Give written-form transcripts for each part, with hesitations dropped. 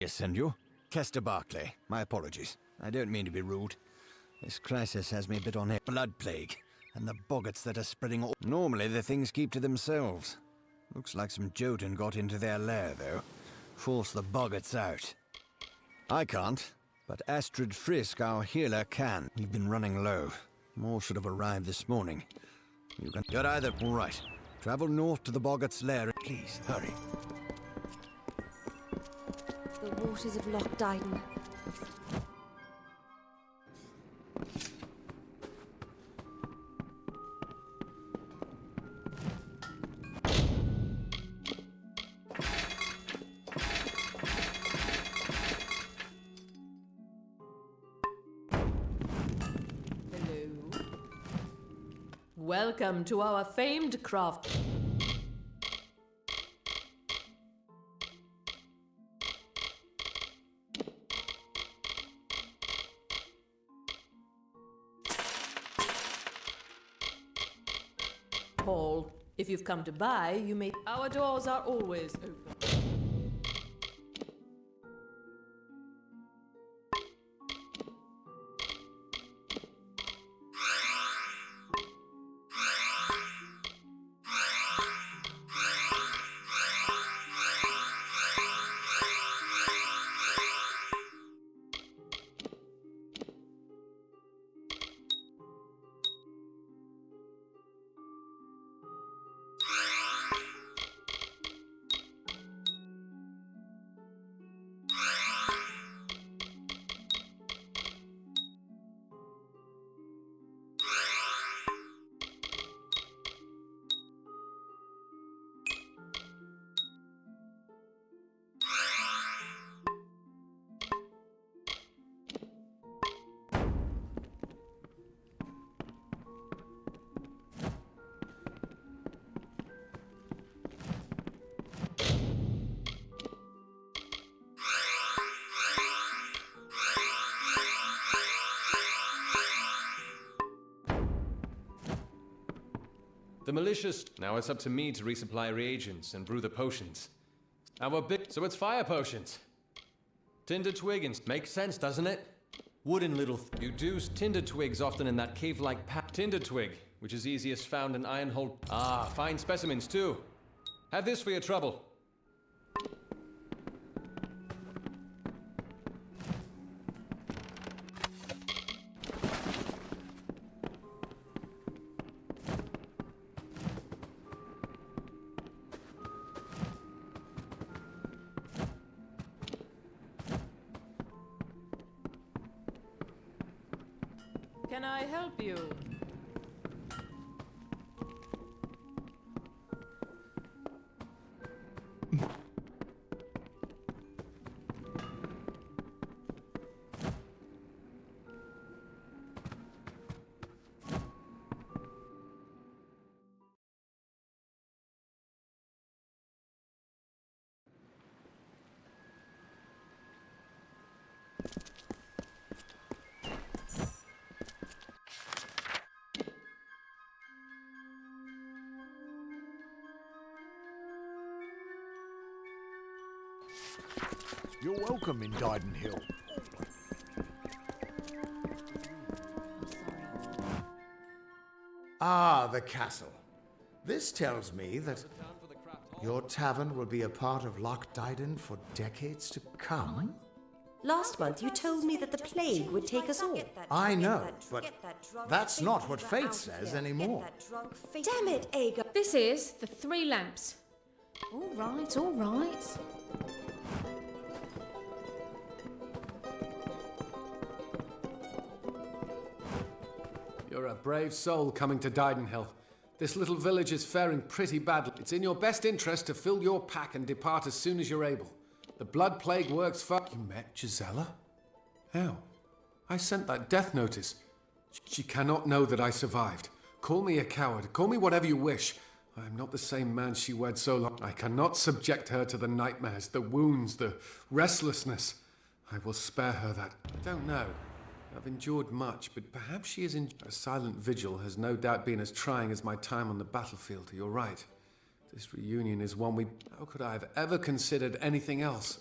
Yes, and you? Kester Barclay. My apologies. I don't mean to be rude. This crisis has me a bit on a blood plague, and the boggarts that are spreading all... Normally the things keep to themselves. Looks like some Jotun got into their lair, though. Force the boggarts out. I can't, but Astrid Frisk, our healer, can. We've been running low. More should have arrived this morning. You're either... All right. Travel north to the boggarts' lair. Please, hurry. The waters of Loch Dyden. Welcome to our famed craft. Paul, if you've come to buy, you may... Our doors are always open. The malicious... Now it's up to me to resupply reagents and brew the potions. Our big... So it's fire potions. Tinder twiggins. Makes sense, doesn't it? Wooden little... You do tinder twigs often in that cave-like tinder twig, which is easiest found in Ironhold... Ah, fine specimens too. Have this for your trouble. Can I help you? You're welcome in Dyden Hill. Ah, the castle. This tells me that your tavern will be a part of Loch Dyden for decades to come. Last month you told me that the plague would take us all. I know, but that's not what fate says anymore. Damn it, Aegon. This is the 3 lamps. All right, all right. You're a brave soul coming to Dydenhill. This little village is faring pretty badly. It's in your best interest to fill your pack and depart as soon as you're able. The blood plague works for... You met Gisela? How? I sent that death notice. She cannot know that I survived. Call me a coward. Call me whatever you wish. I am not the same man she wed so long. I cannot subject her to the nightmares, the wounds, the restlessness. I will spare her that. I don't know. I've endured much, but perhaps she is in... A silent vigil has no doubt been as trying as my time on the battlefield. You're right. This reunion is one we... How could I have ever considered anything else?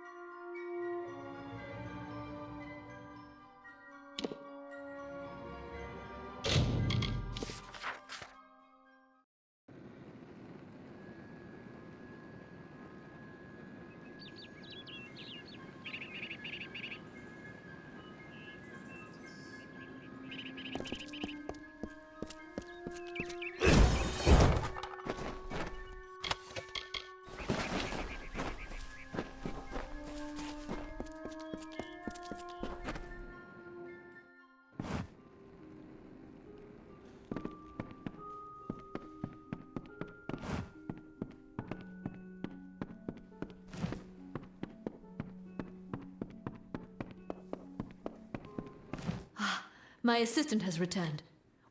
My assistant has returned.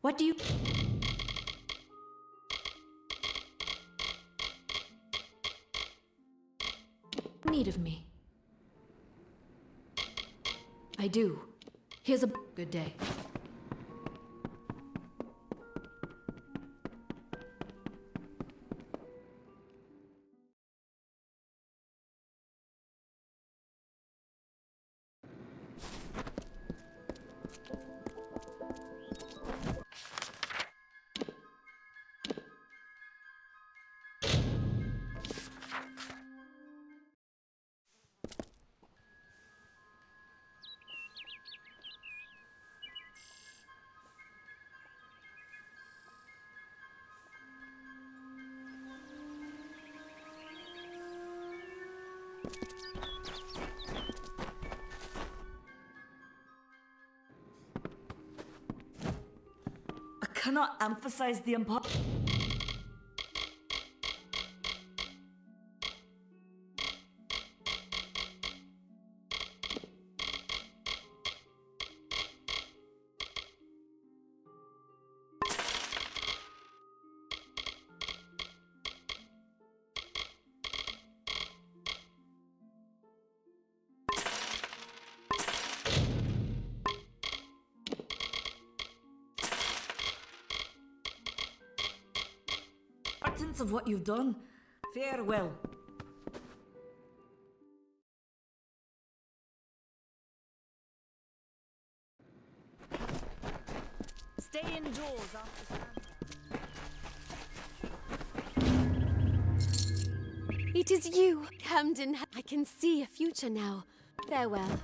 What do you... need of me? I do. Here's a good day. I cannot emphasize the importance. Of what you've done. Farewell. Stay indoors after sundown. It is you, Camden. I can see a future now. Farewell.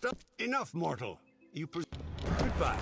Stop. Enough, mortal. You goodbye.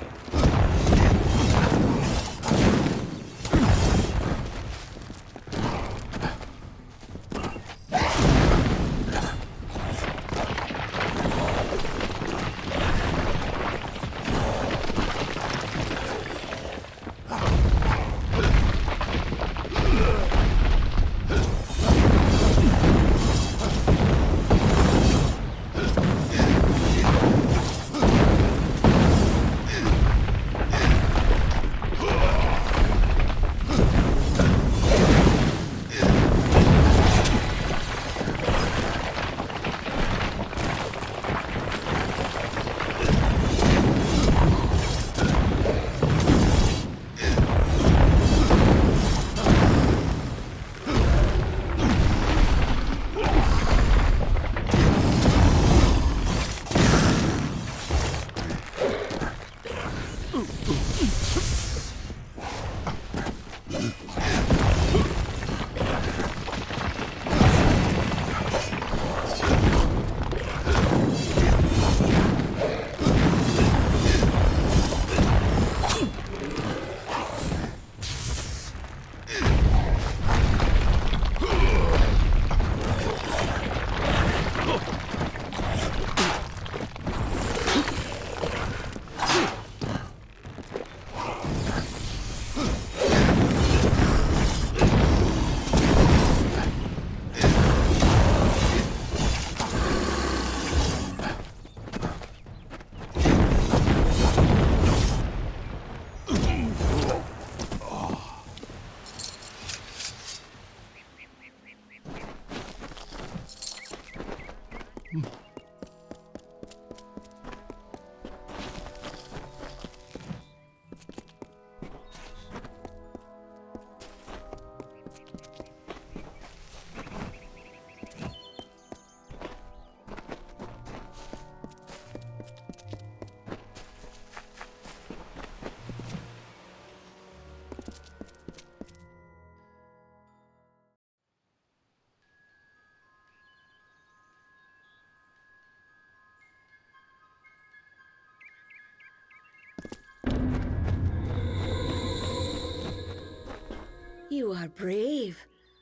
You are brave.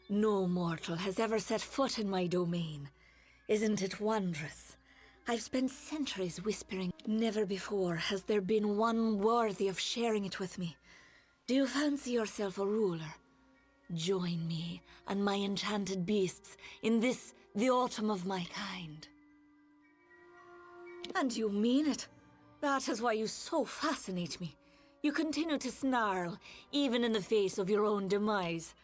No mortal has ever set foot in my domain. Isn't it wondrous? I've spent centuries whispering. Never before has there been one worthy of sharing it with me. Do you fancy yourself a ruler? Join me and my enchanted beasts in this, the autumn of my kind. And you mean it. That is why you so fascinate me. You continue to snarl, even in the face of your own demise.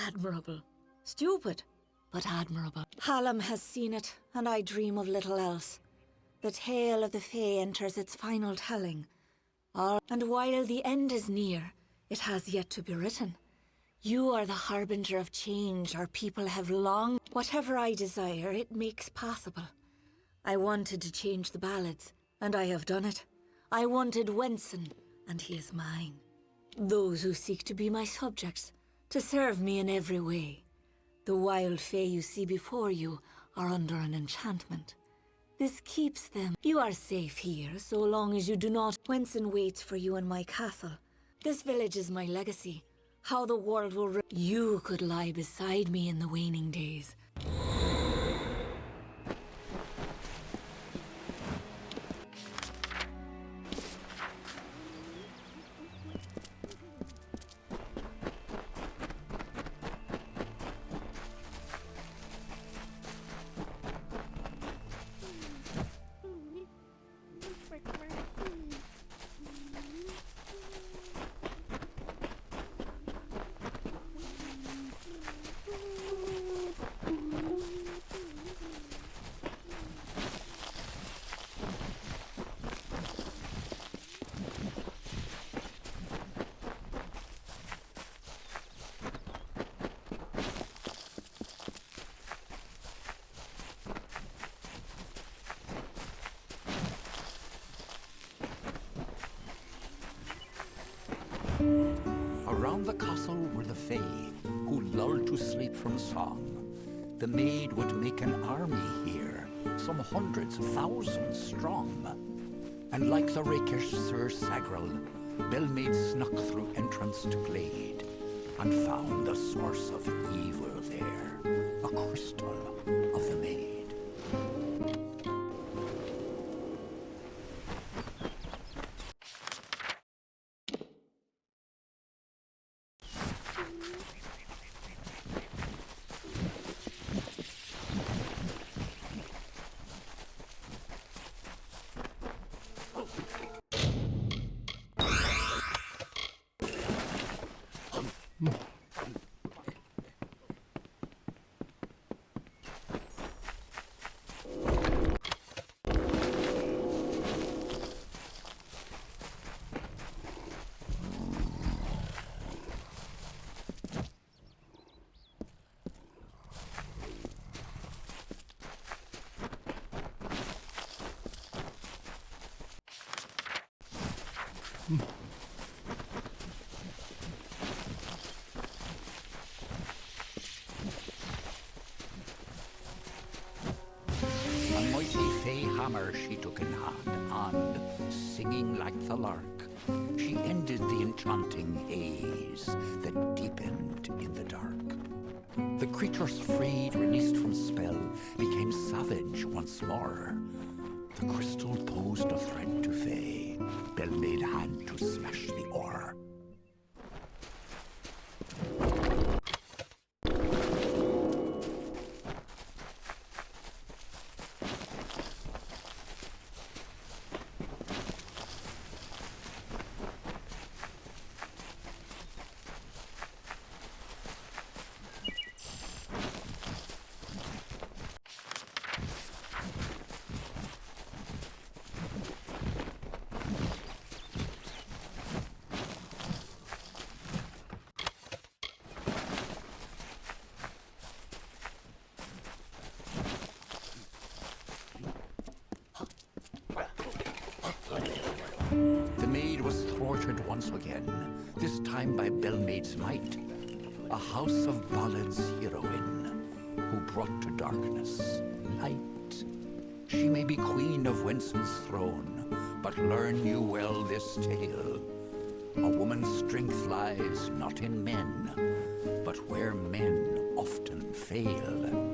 Admirable. Stupid, but admirable. Hallam has seen it, and I dream of little else. The tale of the Fae enters its final telling. And while the end is near, it has yet to be written. You are the harbinger of change our people have longed. Whatever I desire, it makes possible. I wanted to change the ballads, and I have done it. I wanted Wenson, and he is mine. Those who seek to be my subjects, to serve me in every way. The wild fae you see before you are under an enchantment. This keeps them. You are safe here, so long as you do not. Wenson waits for you in my castle. This village is my legacy. How the world will you could lie beside me in the waning days. Around the castle were the Fae, who lulled to sleep from song. The maid would make an army here, some hundreds, thousands strong. And like the rakish Sir Sagral, Bellmaid snuck through entrance to glade, and found the source of evil there, a crystal of the maid. Hammer she took in hand, and, singing like the lark, she ended the enchanting haze that deepened in the dark. The creatures freed, released from spell, became savage once more. The crystal posed a threat to Fae. Bellmaid had to smash the ore. The maid was thwarted once again, this time by Bellmaid's might, a house of Ballad's heroine, who brought to darkness light. She may be queen of Wenson's throne, but learn you well this tale. A woman's strength lies not in men, but where men often fail.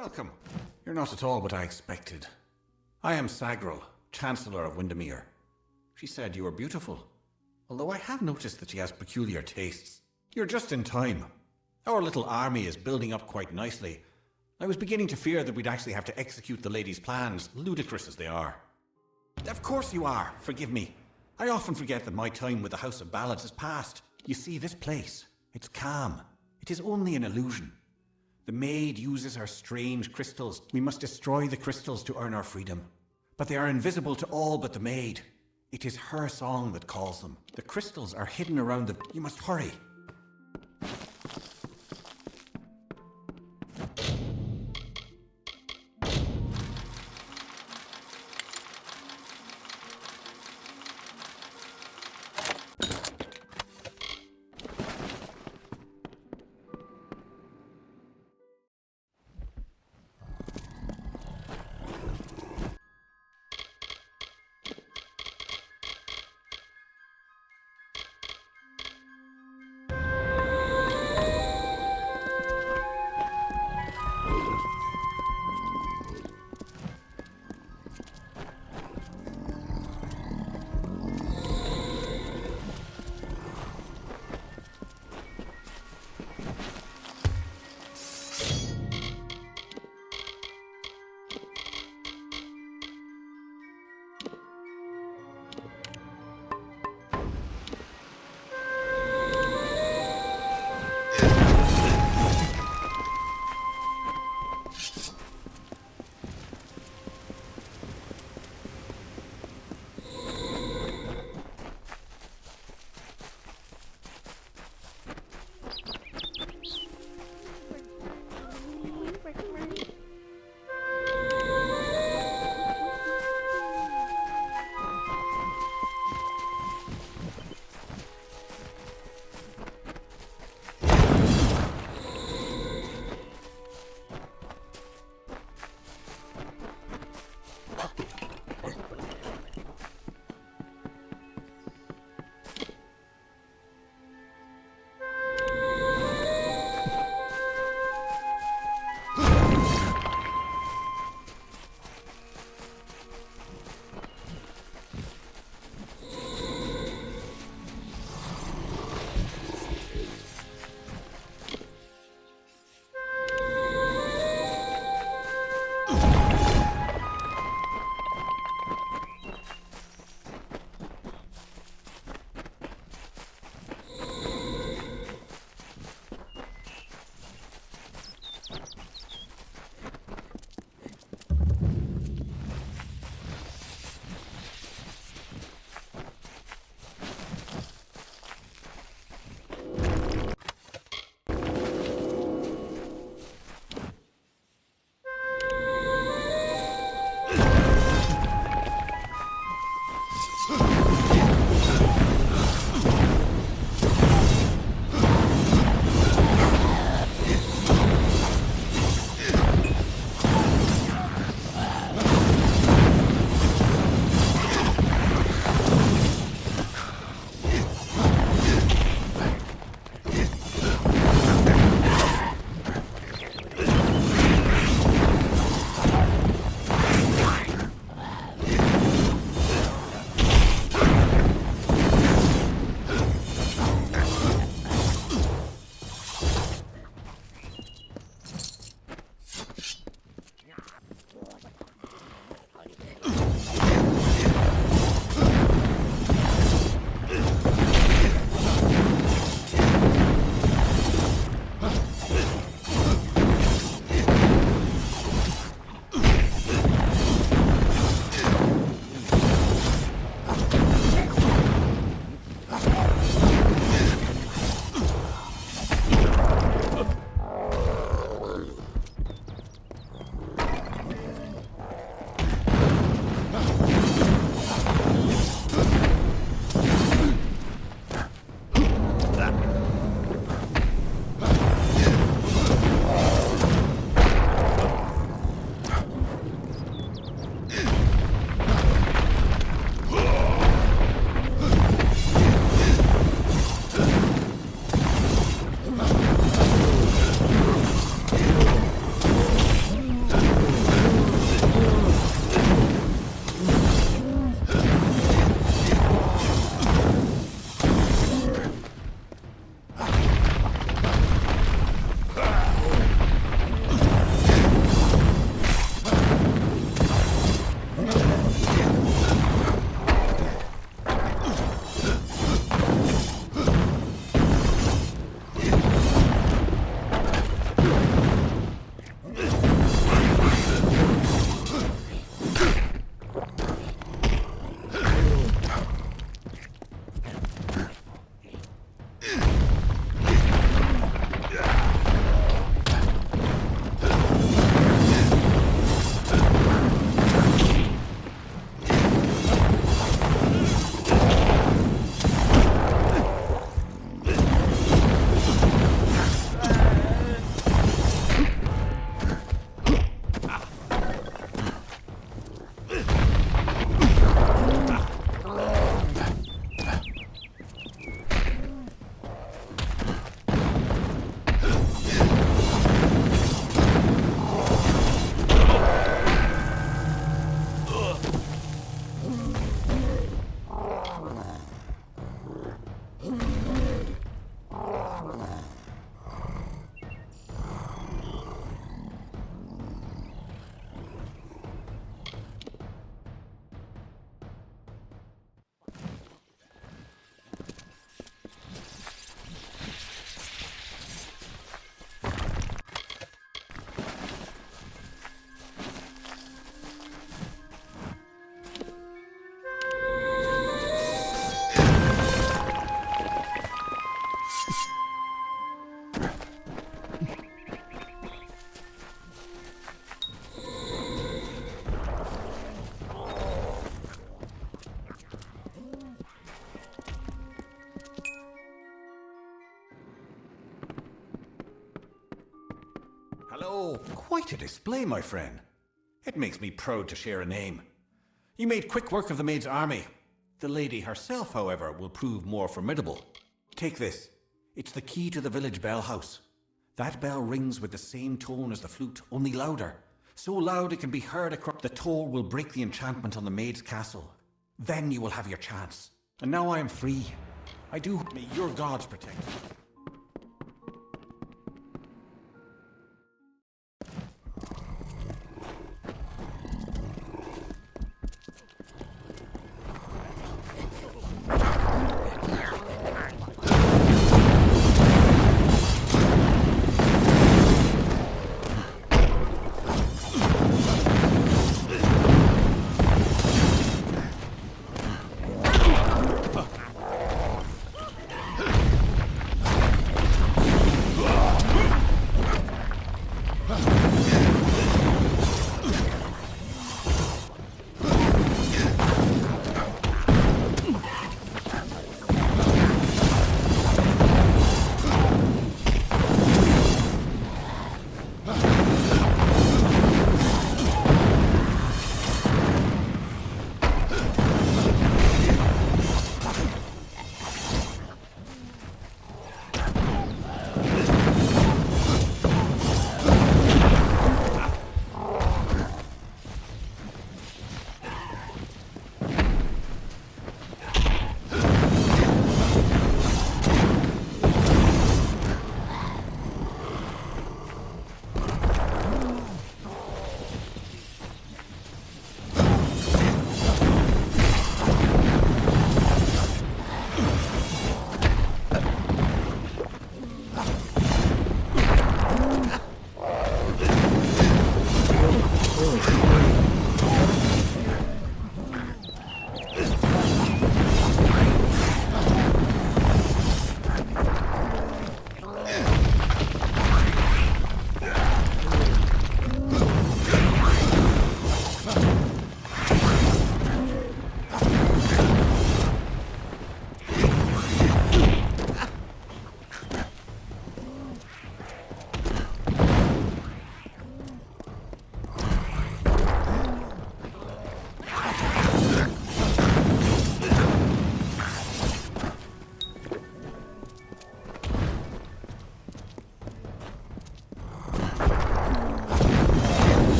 Welcome. You're not at all what I expected. I am Sagrel, Chancellor of Windermere. She said you were beautiful, although I have noticed that she has peculiar tastes. You're just in time. Our little army is building up quite nicely. I was beginning to fear that we'd actually have to execute the lady's plans, ludicrous as they are. Of course you are, forgive me. I often forget that my time with the House of Ballads has passed. You see, this place, it's calm. It is only an illusion. The maid uses her strange crystals. We must destroy the crystals to earn our freedom. But they are invisible to all but the maid. It is her song that calls them. The crystals are hidden around the... You must hurry. Oh, quite a display, my friend. It makes me proud to share a name. You made quick work of the maid's army. The lady herself, however, will prove more formidable. Take this. It's the key to the village bell house. That bell rings with the same tone as the flute, only louder. So loud it can be heard across. The toll will break the enchantment on the maid's castle. Then you will have your chance. And now I am free. I do. May your gods protect you.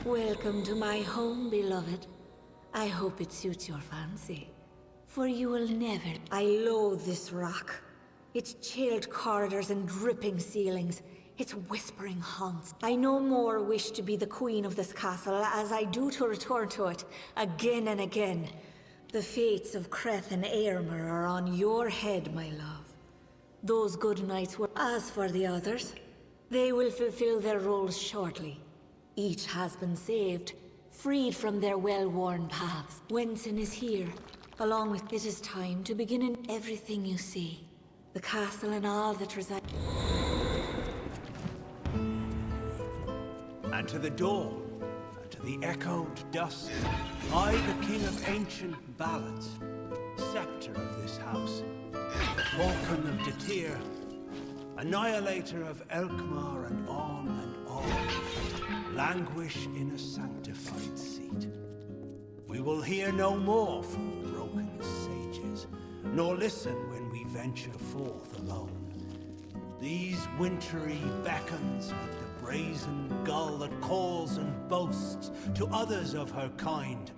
Welcome to my home, beloved. I hope it suits your fancy. For you will never... I loathe this rock. Its chilled corridors and dripping ceilings. Its whispering haunts. I no more wish to be the queen of this castle as I do to return to it, again and again. The fates of Creth and Ettinmere are on your head, my love. Those good knights were... As for the others, they will fulfill their roles shortly. Each has been saved, freed from their well-worn paths. Wenson is here, along with... It is time to begin in everything you see. The castle and all that reside... And to the dawn, and to the echoed dusk, I, the king of ancient ballads, scepter of this house, the falcon of Detir, annihilator of Elkmar and on, languish in a sanctified seat. We will hear no more from broken sages, nor listen when we venture forth alone. These wintry beckons with the brazen gull that calls and boasts to others of her kind,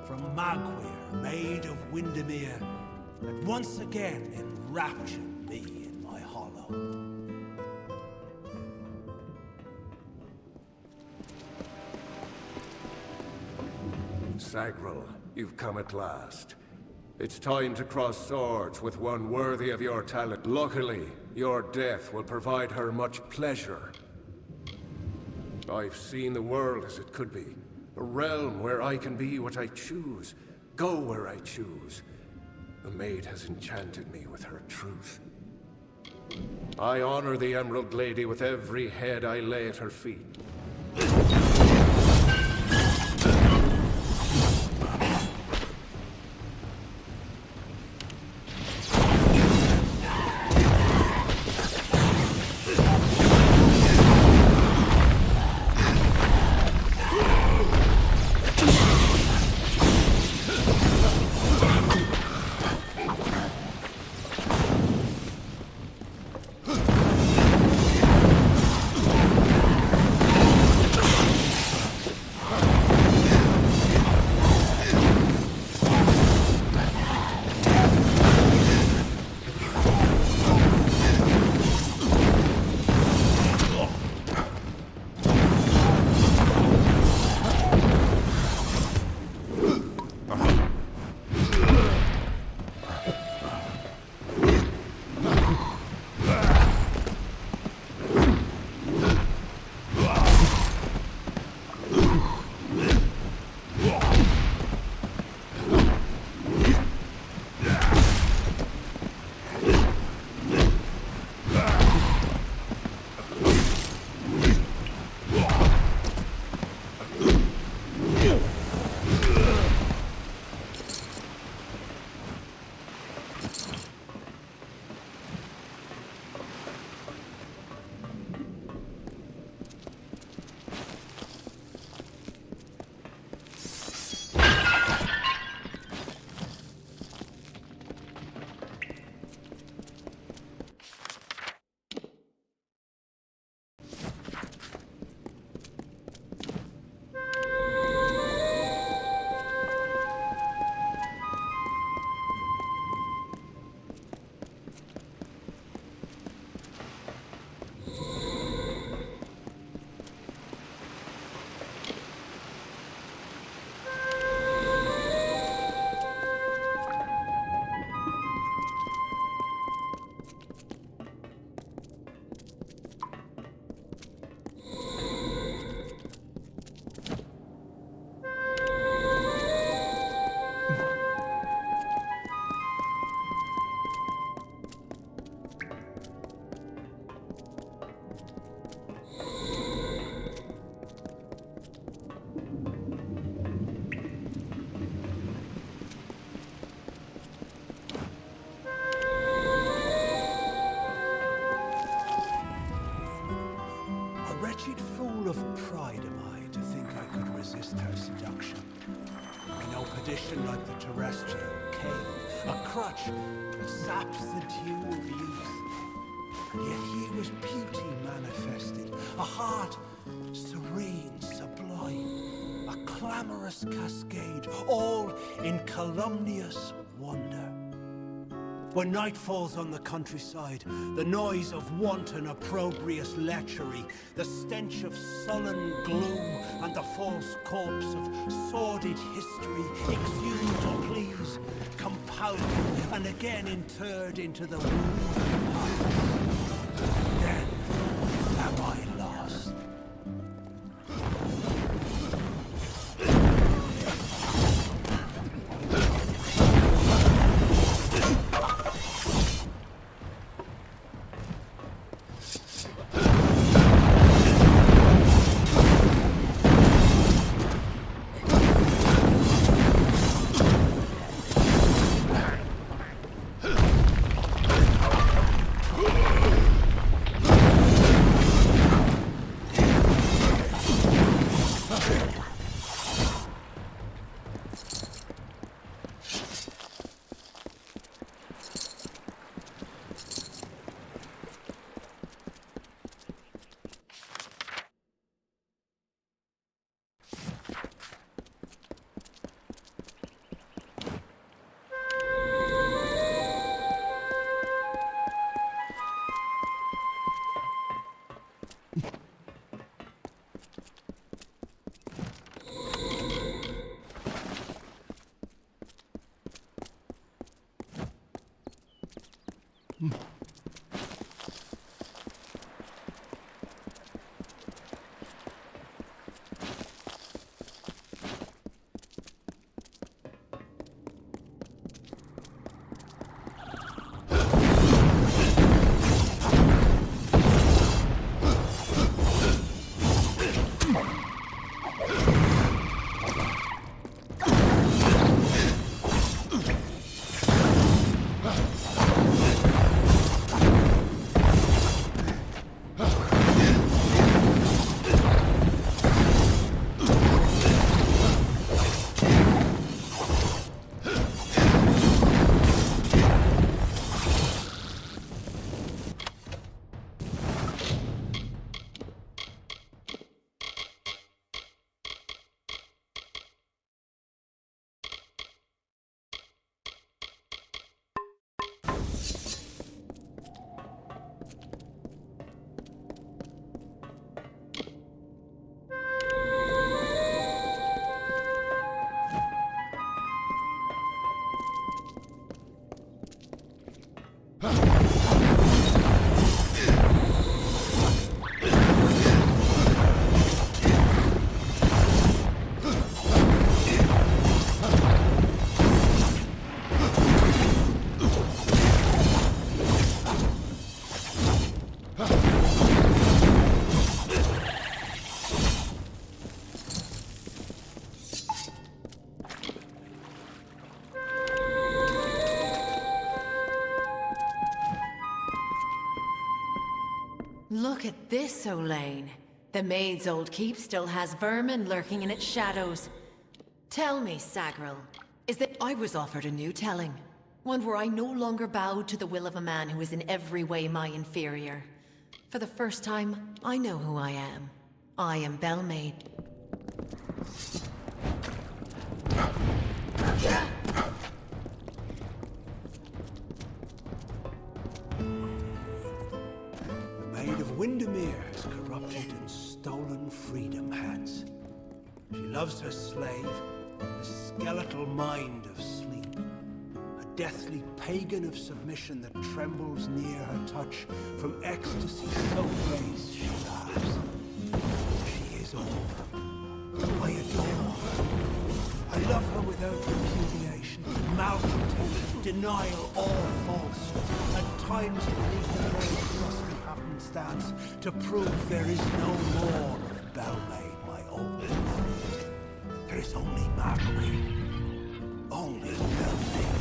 from Magwir, maid of Windermere, that once again enraptured me in my hollow. Sagrel, you've come at last. It's time to cross swords with one worthy of your talent. Luckily, your death will provide her much pleasure. I've seen the world as it could be. A realm where I can be what I choose, go where I choose. The maid has enchanted me with her truth. I honor the Emerald Lady with every head I lay at her feet. Wretched fool of pride am I to think I could resist her seduction. I know perdition like the terrestrial came, a crutch that saps the dew of youth. And yet here was beauty manifested, a heart serene, sublime, a clamorous cascade, all in calumnious wonder. When night falls on the countryside, the noise of wanton opprobrious lechery, the stench of sullen gloom, and the false corpse of sordid history exhumed to please, compounded and again interred into the womb of past. Then am I lost. Look at this, Olaine. The maid's old keep still has vermin lurking in its shadows. Tell me, Sagril, is that I was offered a new telling? One where I no longer bowed to the will of a man who is in every way my inferior. For the first time, I know who I am. I am Bellmaid. Ettinmere has corrupted and stolen freedom hats. She loves her slave, the skeletal mind of sleep, a deathly pagan of submission that trembles near her touch. From ecstasy so raised she laughs. She is all. I adore her. I love her without repudiation, malcontent, denial, all false. At times beneath the very crusty happenstance, to prove there is no more of Bellmaid, my old love. There is only Marguerite. Only Bellmaid.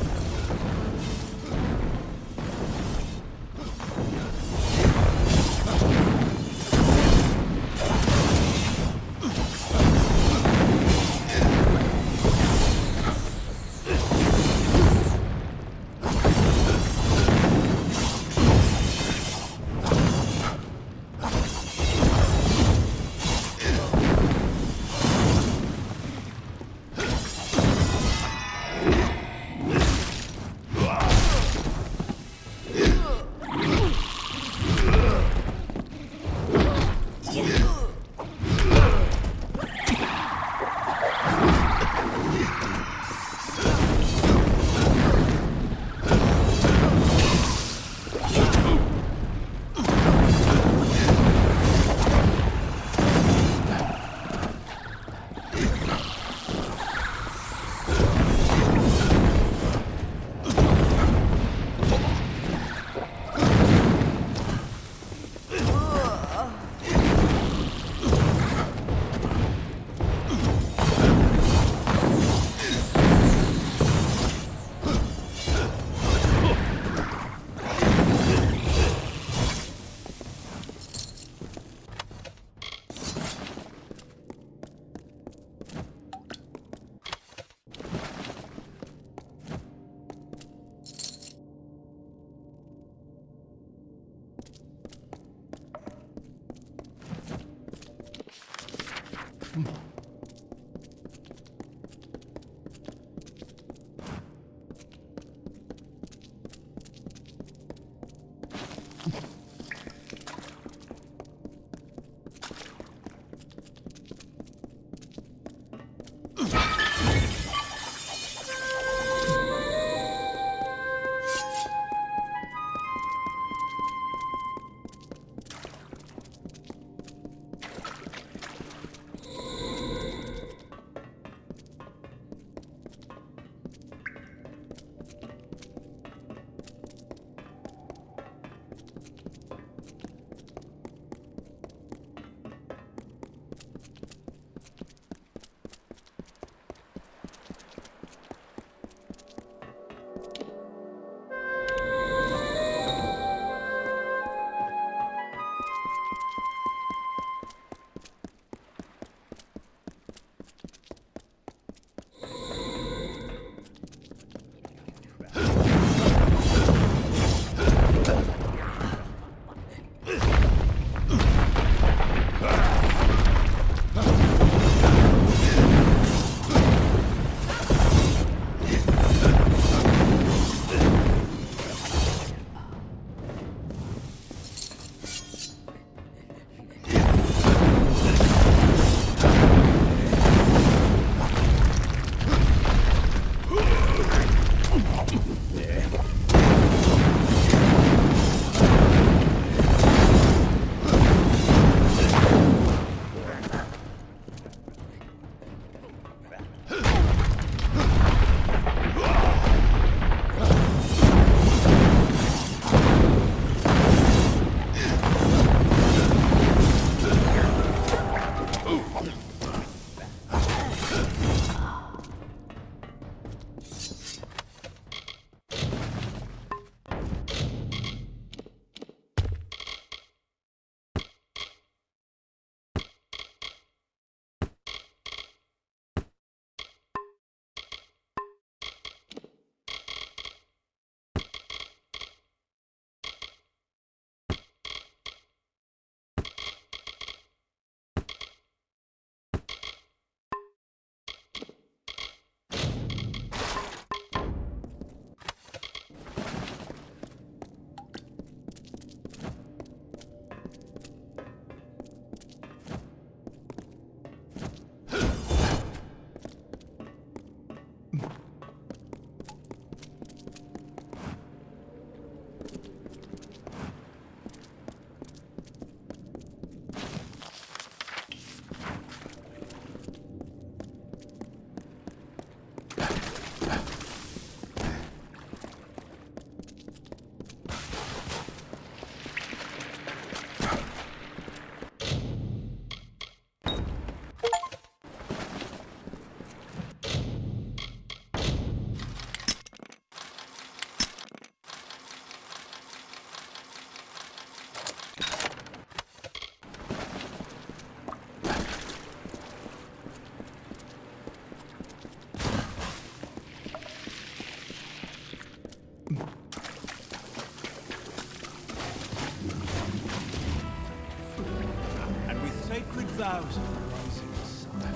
vows of the rising sun.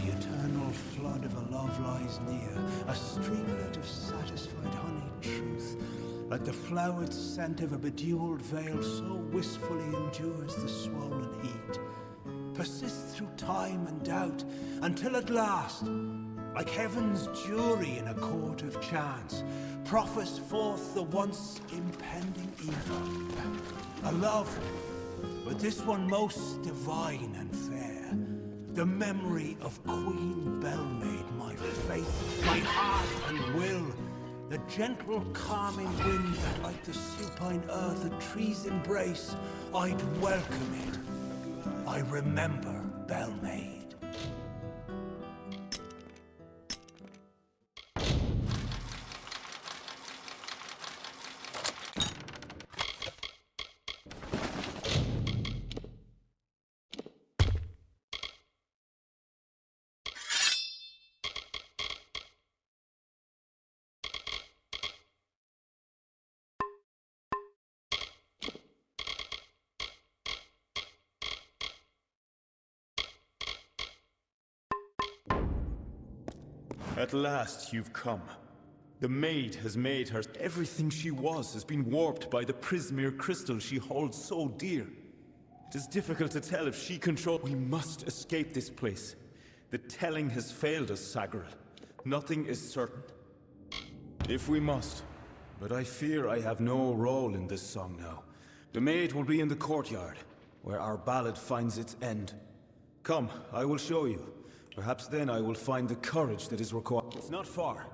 The eternal flood of a love lies near, a streamlet of satisfied honeyed truth. Like the flowered scent of a bedewled veil, so wistfully endures the swollen heat. Persists through time and doubt, until at last, like heaven's jury in a court of chance, proffers forth the once impending evil. A love, but this one most divine and fair. The memory of Queen Belmaid, my faith, my heart and will. The gentle calming wind that like the supine earth a tree's embrace, I'd welcome it. I remember Belmaid. At last you've come. The maid has made her... Everything she was has been warped by the Prismere crystal she holds so dear. It is difficult to tell if she controls... We must escape this place. The telling has failed us, Sagril. Nothing is certain. If we must. But I fear I have no role in this song now. The maid will be in the courtyard, where our ballad finds its end. Come, I will show you. Perhaps then I will find the courage that is required. It's not far.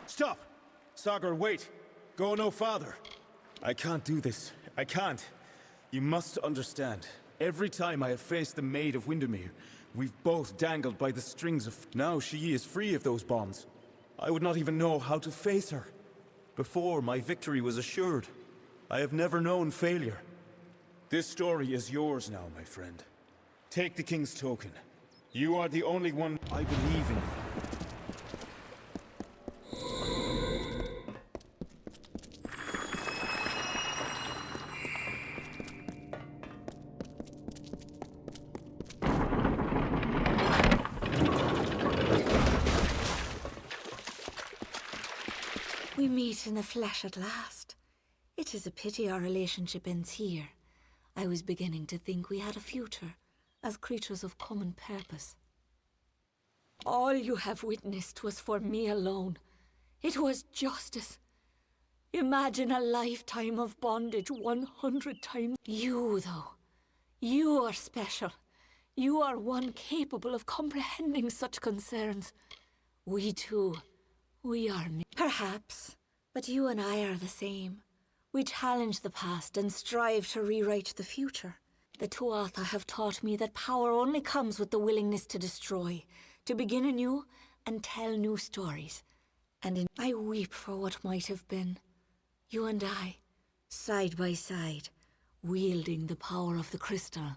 Stop! Sagar, wait! Go no farther! I can't do this. I can't. You must understand. Every time I have faced the Maid of Windermere, we've both dangled by the strings of... Now she is free of those bonds. I would not even know how to face her. Before, my victory was assured. I have never known failure. This story is yours now, my friend. Take the King's token. You are the only one I believe in. We meet in the flesh at last. It is a pity our relationship ends here. I was beginning to think we had a future, as creatures of common purpose. All you have witnessed was for me alone. It was justice. Imagine a lifetime of bondage 100 times. You, though, you are special. You are one capable of comprehending such concerns. We too. We are... Perhaps, but you and I are the same. We challenge the past and strive to rewrite the future. The Tuatha have taught me that power only comes with the willingness to destroy, to begin anew and tell new stories. And I weep for what might have been. You and I, side by side, wielding the power of the crystal.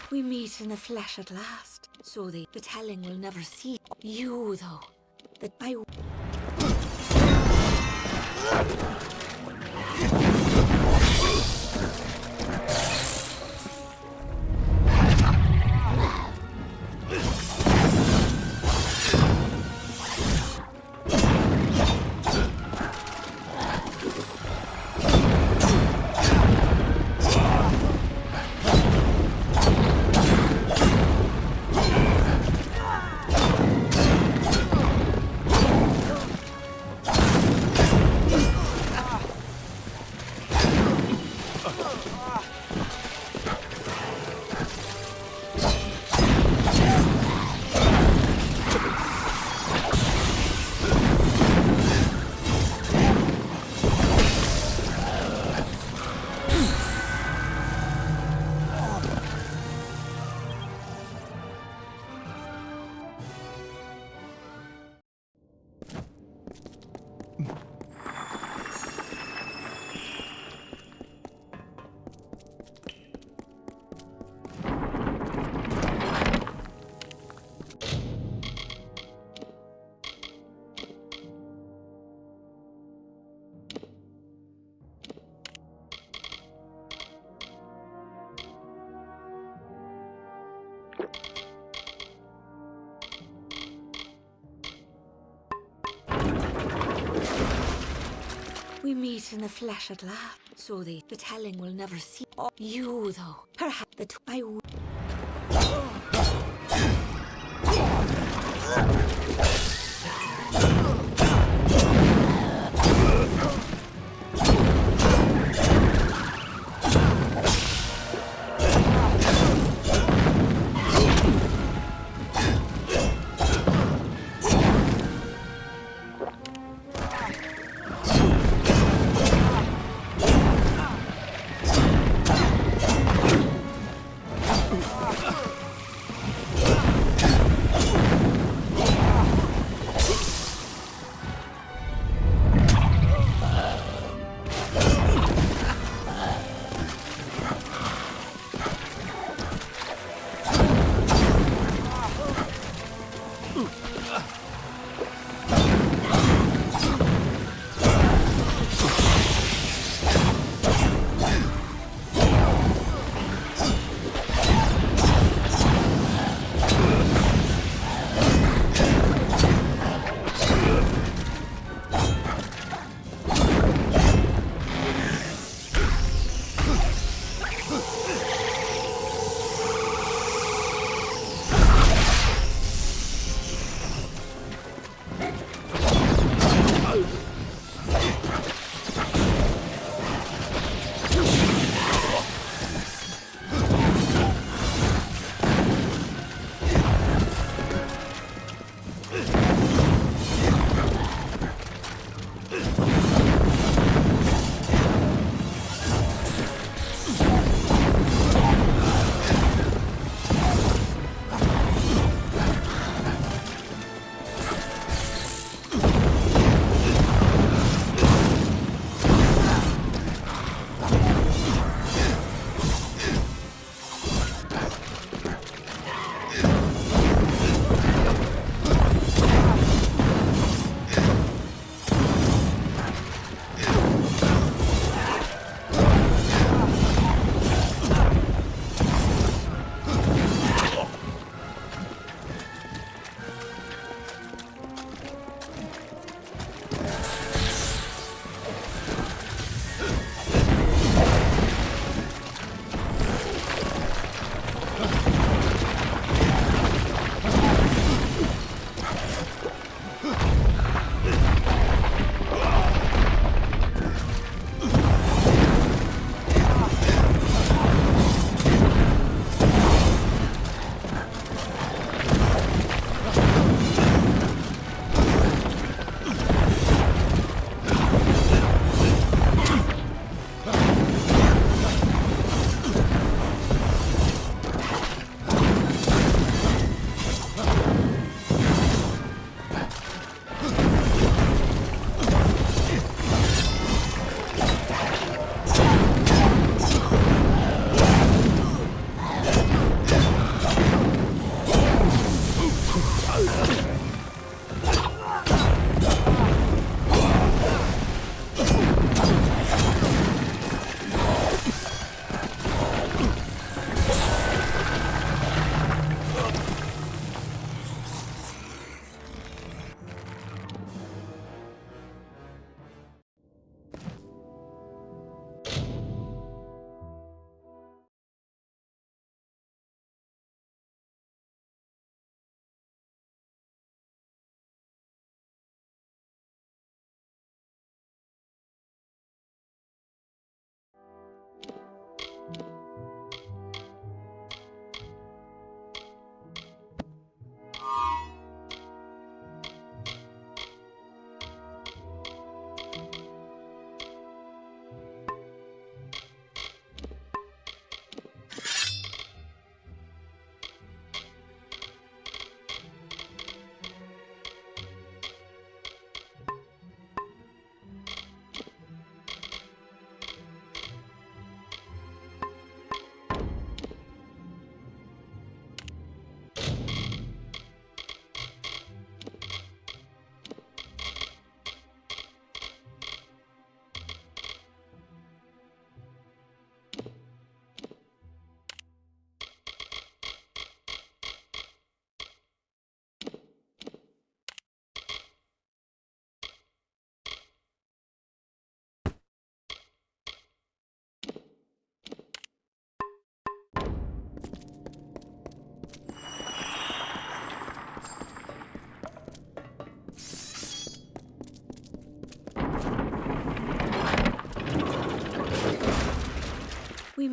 We meet in the flesh at last, so the telling will never cease. You, though, that I... We meet in the flesh at last, so the telling will never see. Oh, you, though, perhaps I would.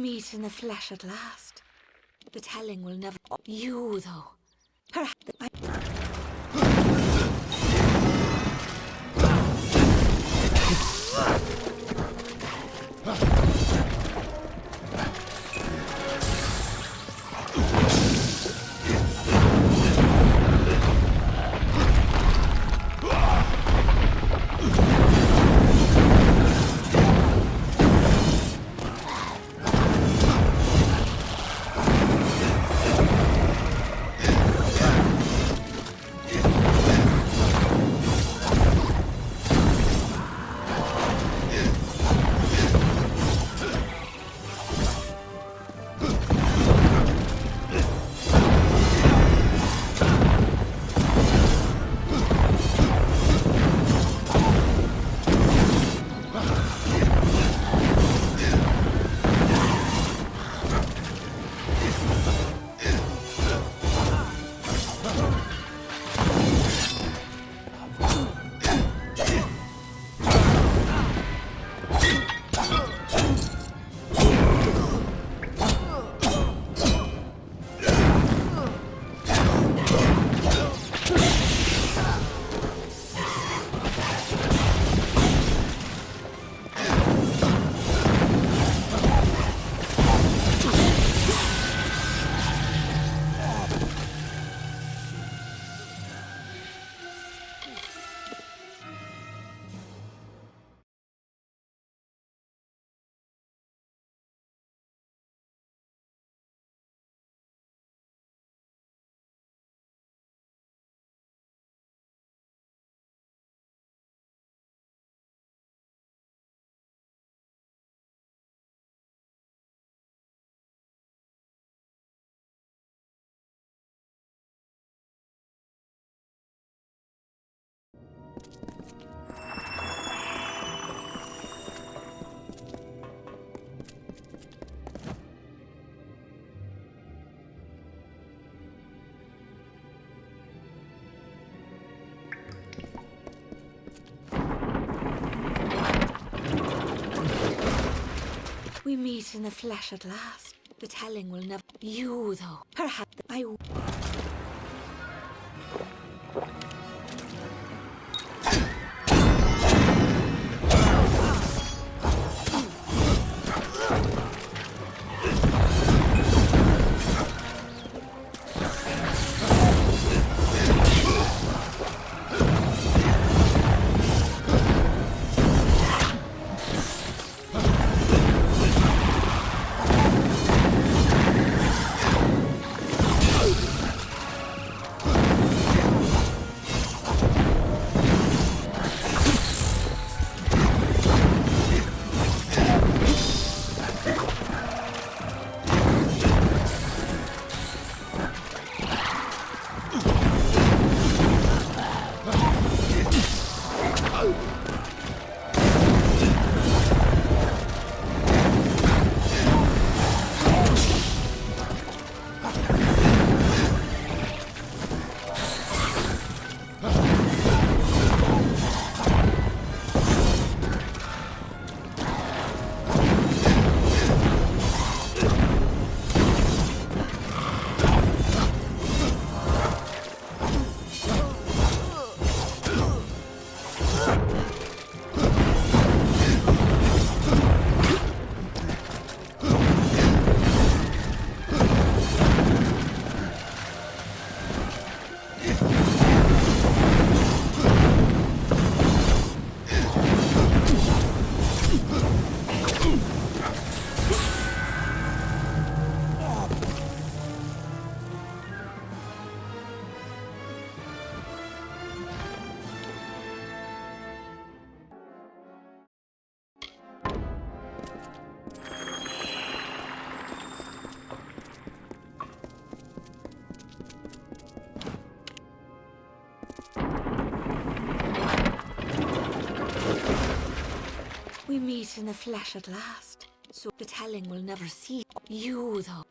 meet in the flesh at last. The telling will never... You, though. Perhaps... We meet in the flesh at last. The telling will never... You, though. Perhaps I... We meet in the flesh at last, so the telling will never cease. You, though,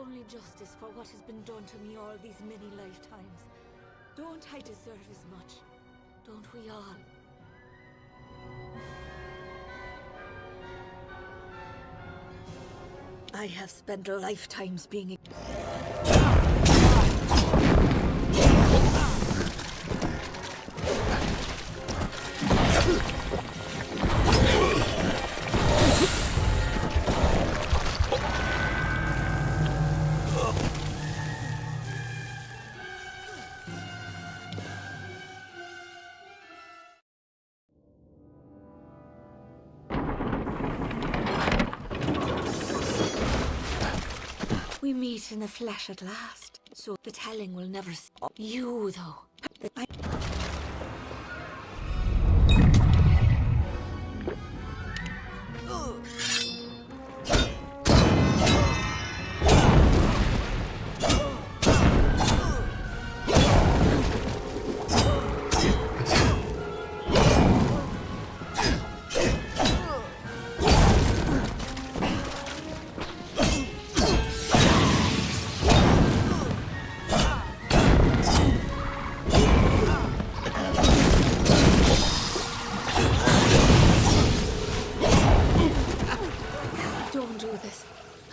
only justice for what has been done to me all these many lifetimes. Don't I deserve as much? Don't we all? I have spent lifetimes being... We meet in the flesh at last, so the telling will never stop. You, though,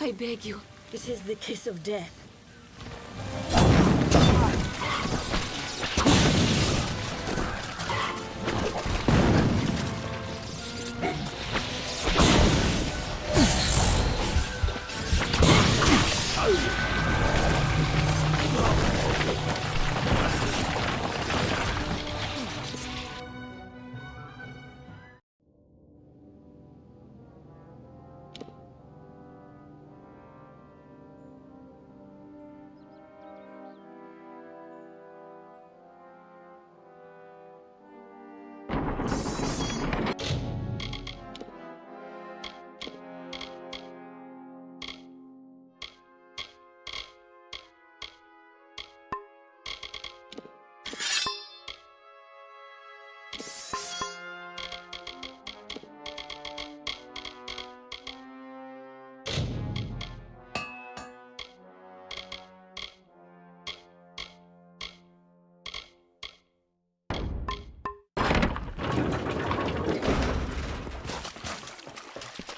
I beg you, it is the kiss of death.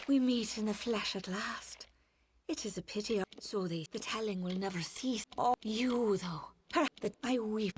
We meet in the flesh at last. It is a pity, so the telling will never cease. Oh, you, though, that I weep.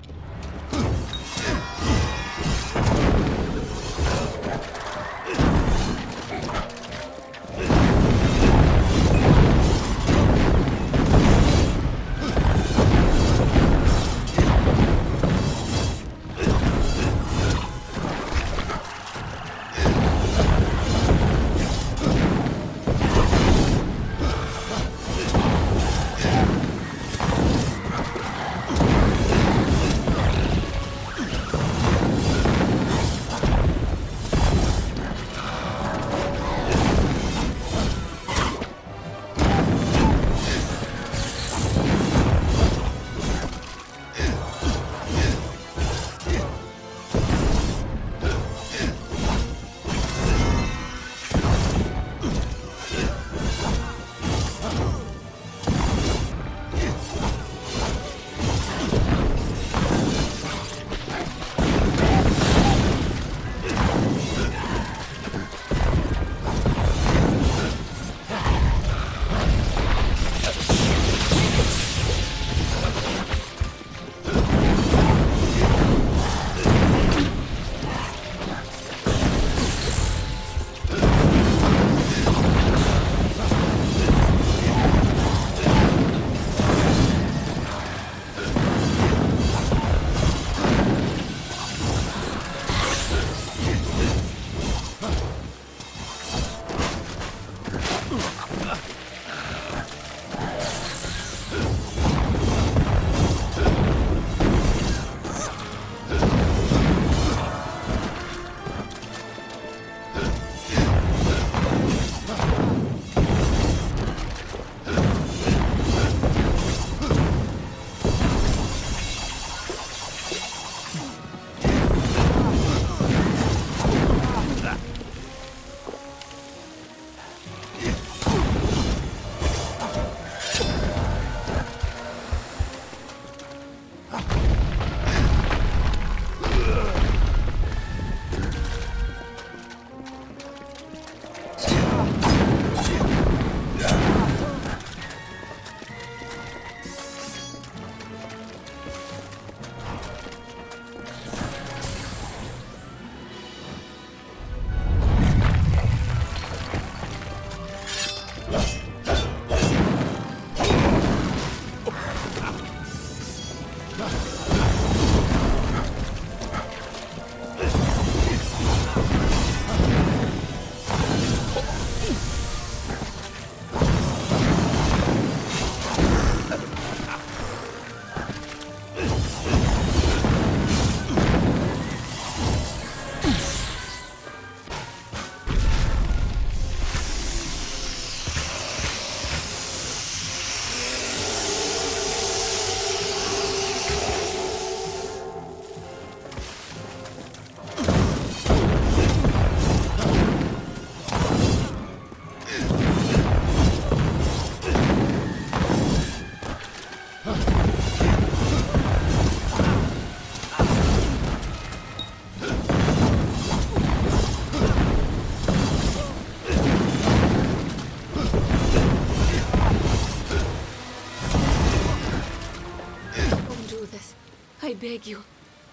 beg you.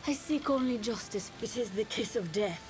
I seek only justice. It is the kiss of death.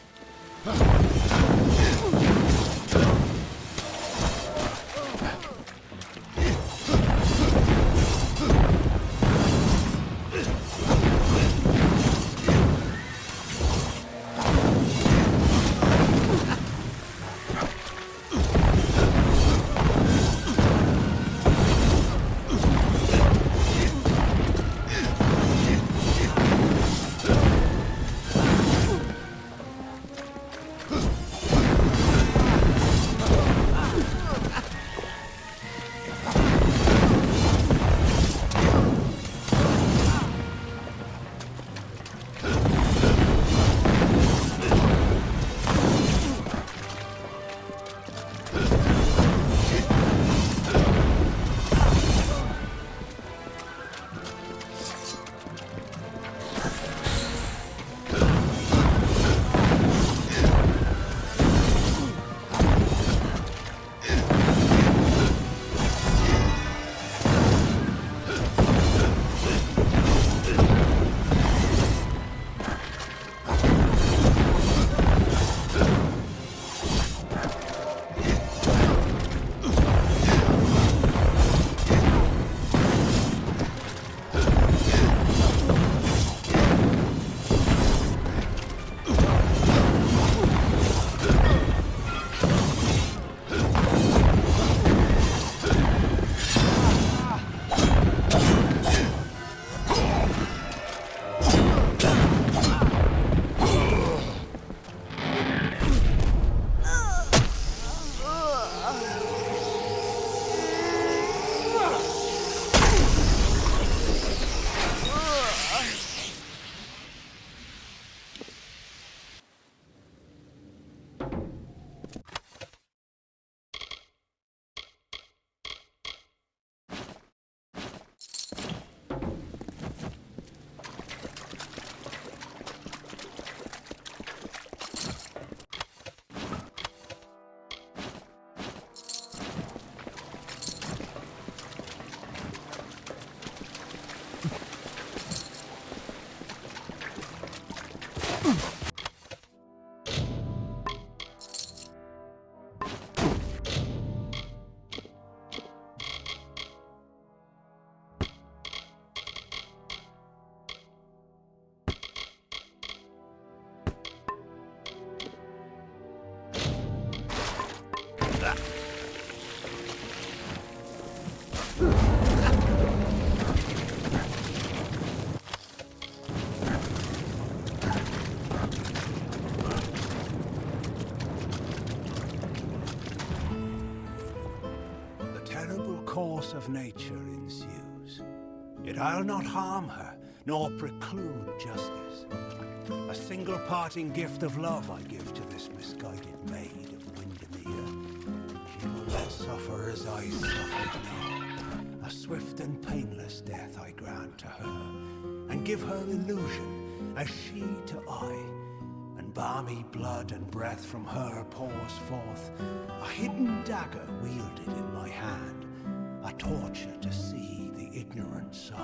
Course of nature ensues. Yet I'll not harm her, nor preclude justice. A single parting gift of love I give to this misguided maid of Windermere. She will not suffer as I suffered now. A swift and painless death I grant to her, and give her illusion as she to I. And balmy blood and breath from her pours forth, a hidden dagger wielded in my hand. A torture to see the ignorant soul.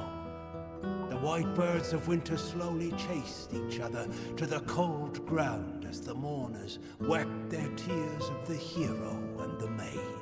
The white birds of winter slowly chased each other to the cold ground as the mourners wept their tears of the hero and the maid.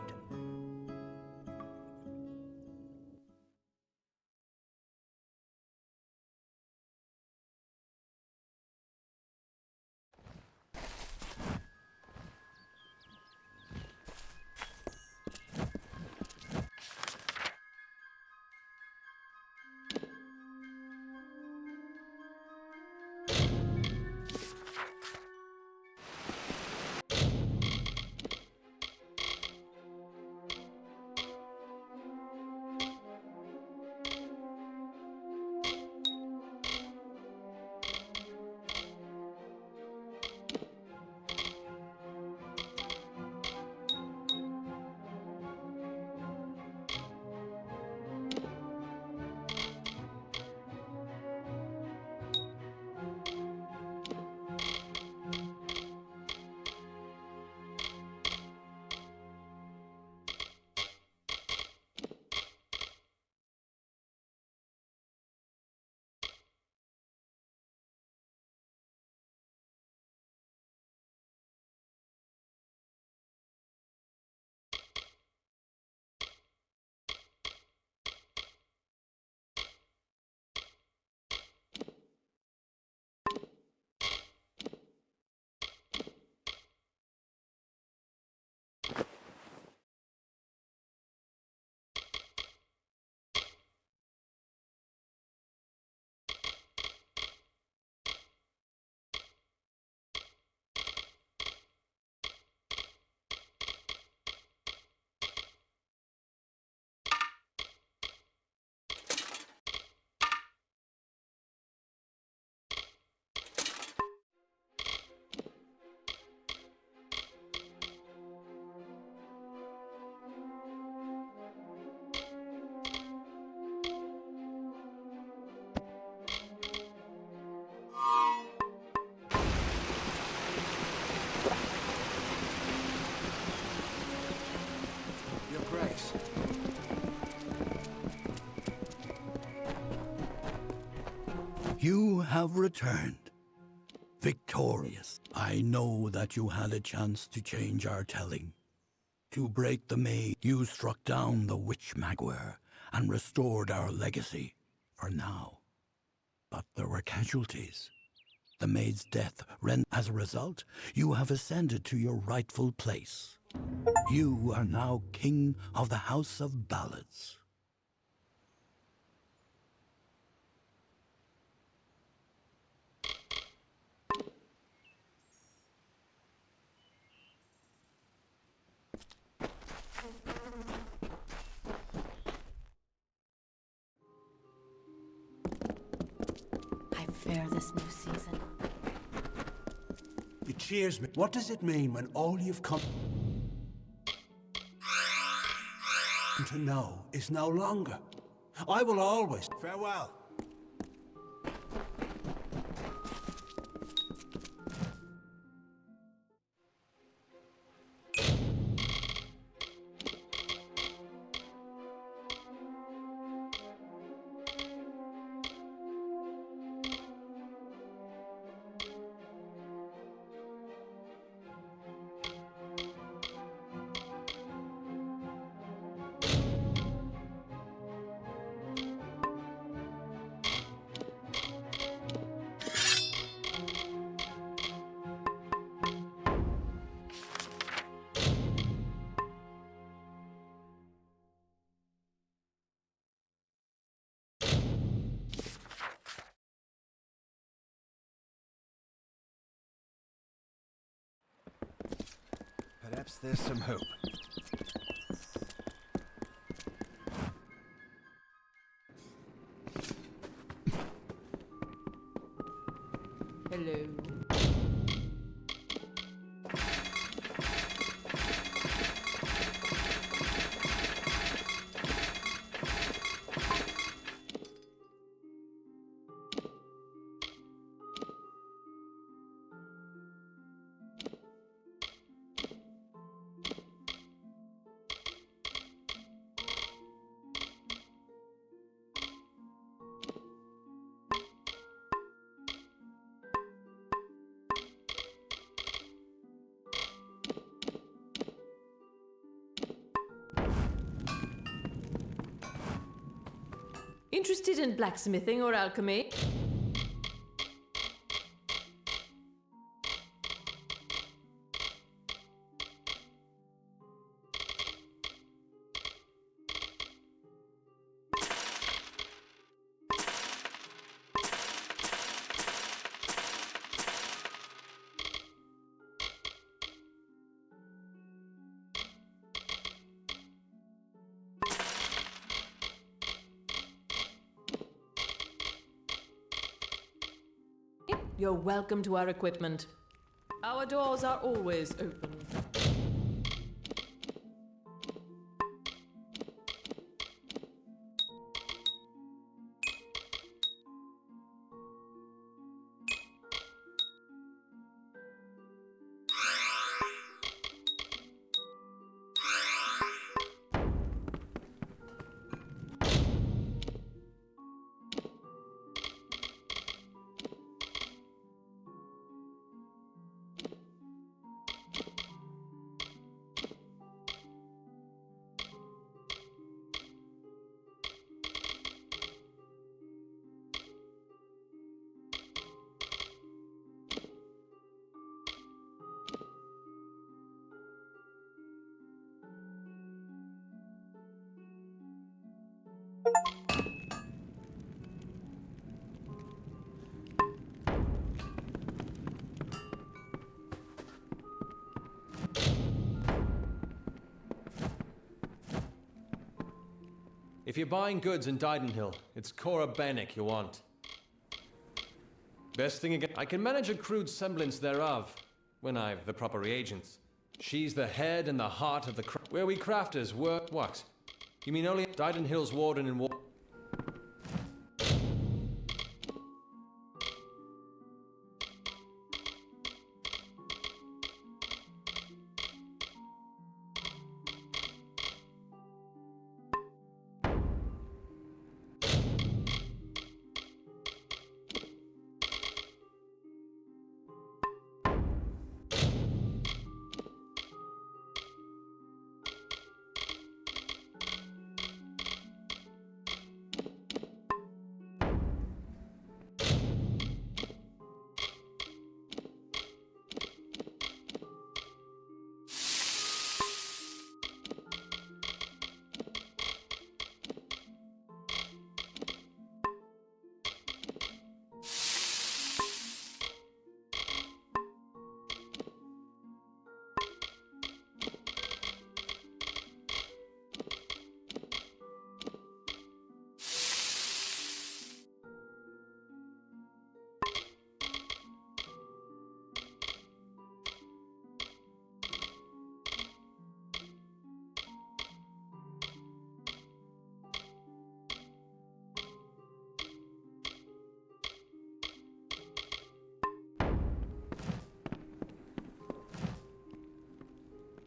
have returned, victorious. I know that you had a chance to change our telling. To break the maid, you struck down the witch Magware and restored our legacy for now. But there were casualties. The maid's death as a result, you have ascended to your rightful place. You are now king of the House of Ballads. I fear this new season. It cheers me. What does it mean when all you've come to know is no longer? I will always... Farewell. Perhaps there's some hope. Hello. Interested in blacksmithing or alchemy? You're welcome to our equipment. Our doors are always open. If you're buying goods in Didenhill, it's Cora Bennick you want. Best thing again, I can manage a crude semblance thereof, when I've the proper reagents. She's the head and the heart of the where we crafters work. What? You mean only Didenhill's warden and war?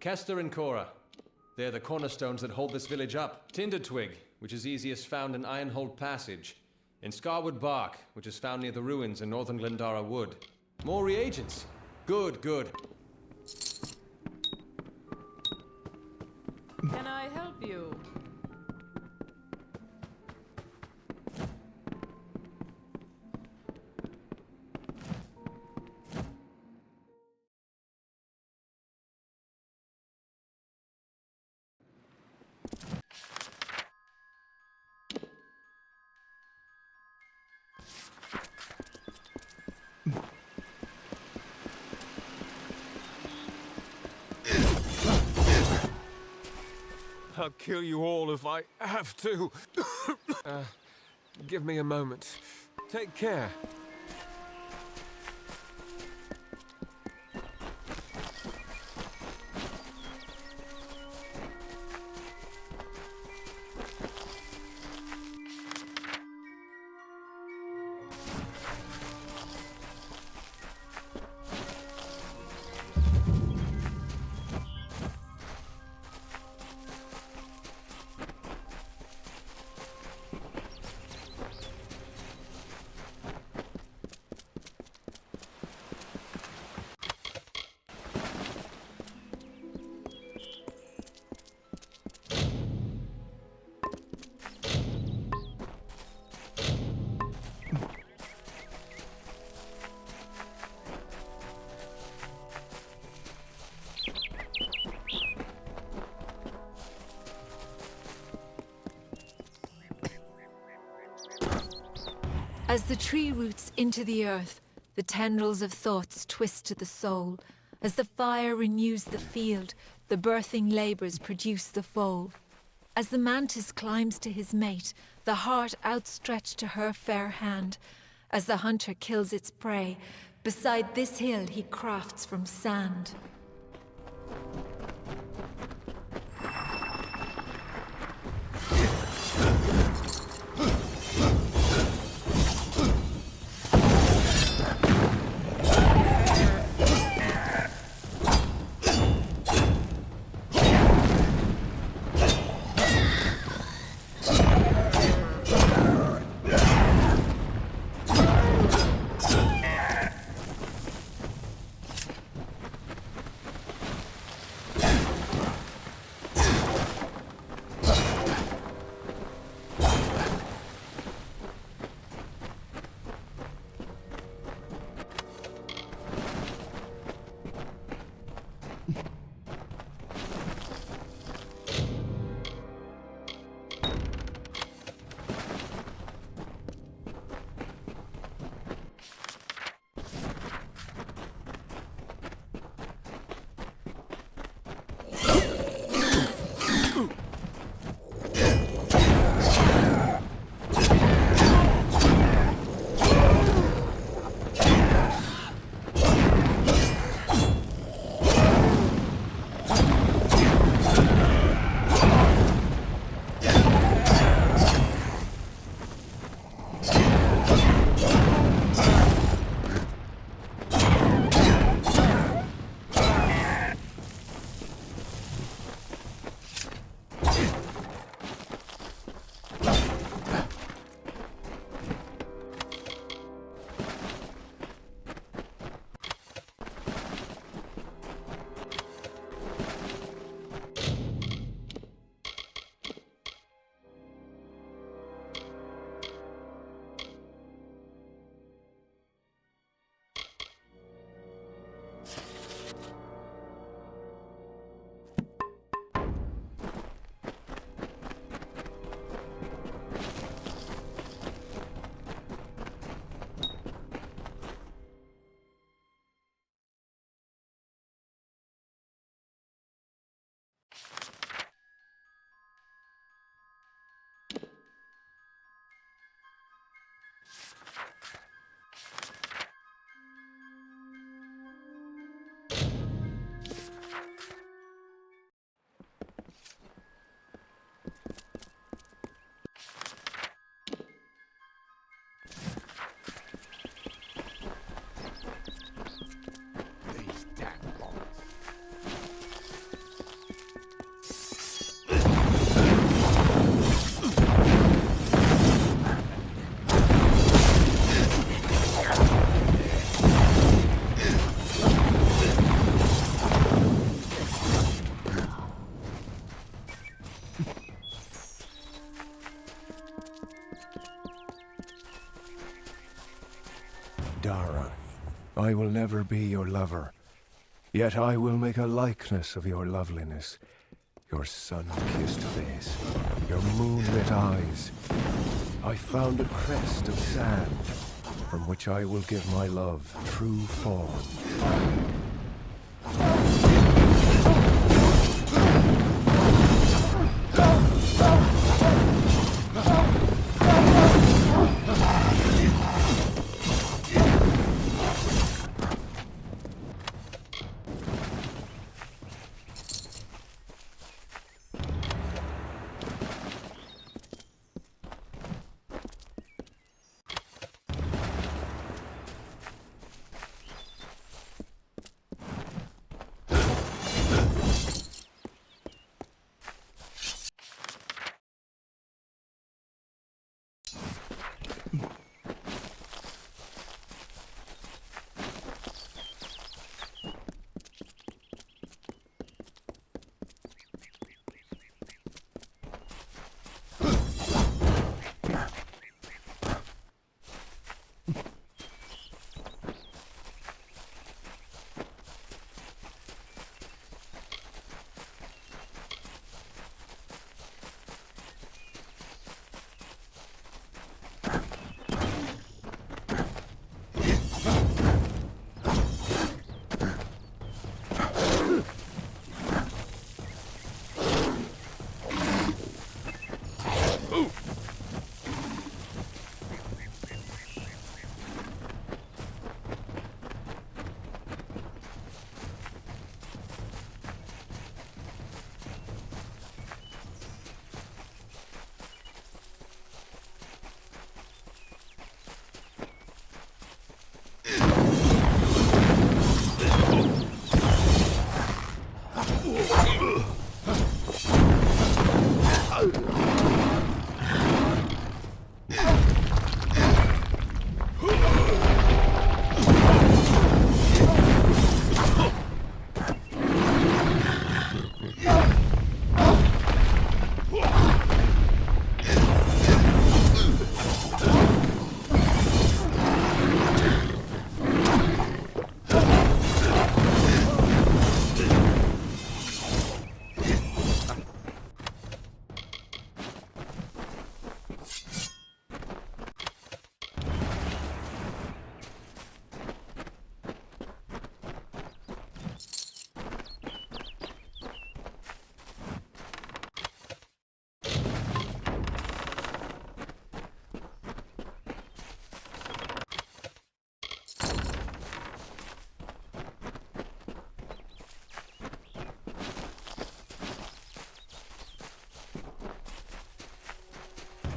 Kester and Cora. They're the cornerstones that hold this village up. Tinder Twig, which is easiest found in Ironhold Passage. In Scarwood Bark, which is found near the ruins in northern Glendara Wood. More reagents. Good, good. Can I help you? I'll kill you all if I have to. Give me a moment. Take care. As the tree roots into the earth, the tendrils of thoughts twist to the soul. As the fire renews the field, the birthing labors produce the foal. As the mantis climbs to his mate, the heart outstretched to her fair hand. As the hunter kills its prey, beside this hill he crafts from sand. I will never be your lover, yet I will make a likeness of your loveliness, your sun-kissed face, your moonlit eyes. I found a crest of sand, from which I will give my love true form.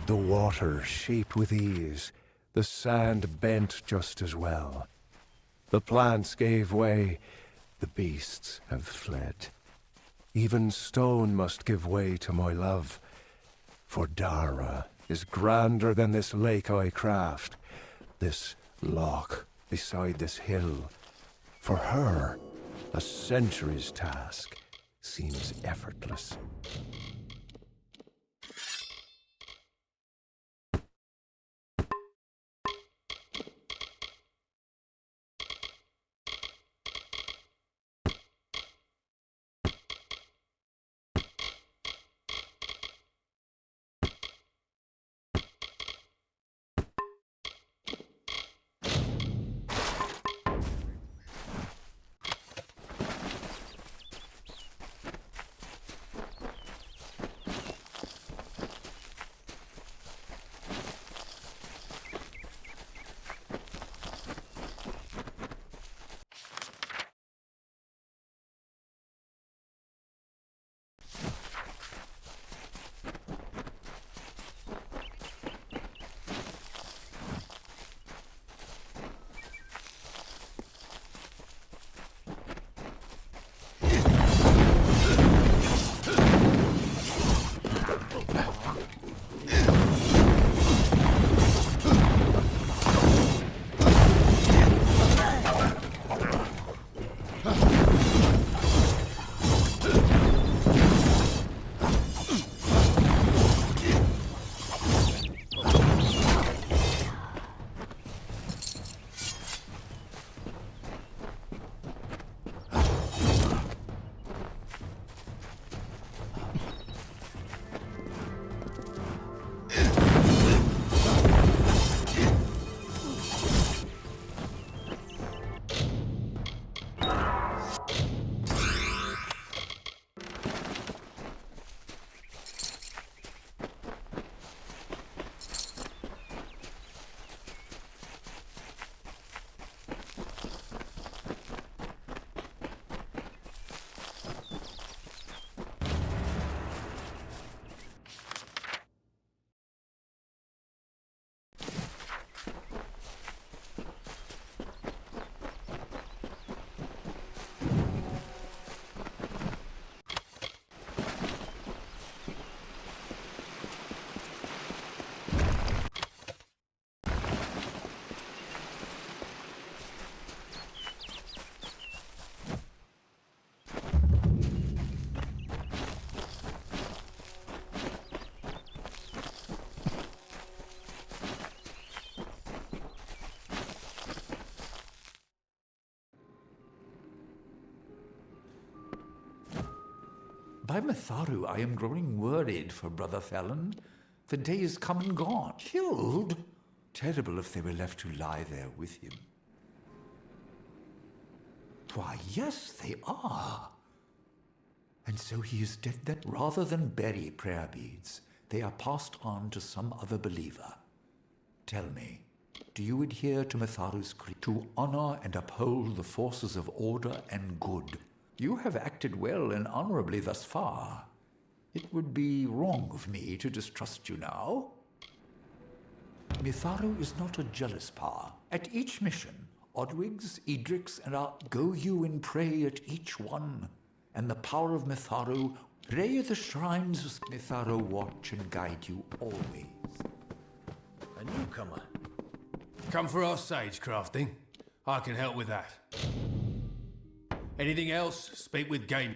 The water shaped with ease, the sand bent just as well. The plants gave way, the beasts have fled. Even stone must give way to my love, for Dara is grander than this lake I craft, this loch beside this hill. For her, a century's task seems effortless. By Matharu, I am growing worried for Brother Felon. The day is come and gone. Killed? Terrible if they were left to lie there with him. Why, yes, they are. And so he is dead then? Rather than bury prayer beads, they are passed on to some other believer. Tell me, do you adhere to Matharu's creed to honor and uphold the forces of order and good? You have acted well and honorably thus far. It would be wrong of me to distrust you now. Matharu is not a jealous power. At each mission, Odwigs, Edrix, and I go you and pray at each one. And the power of Matharu, pray at the shrines of Matharu watch and guide you always. A newcomer. Come for our sage crafting. I can help with that. Anything else, speak with game.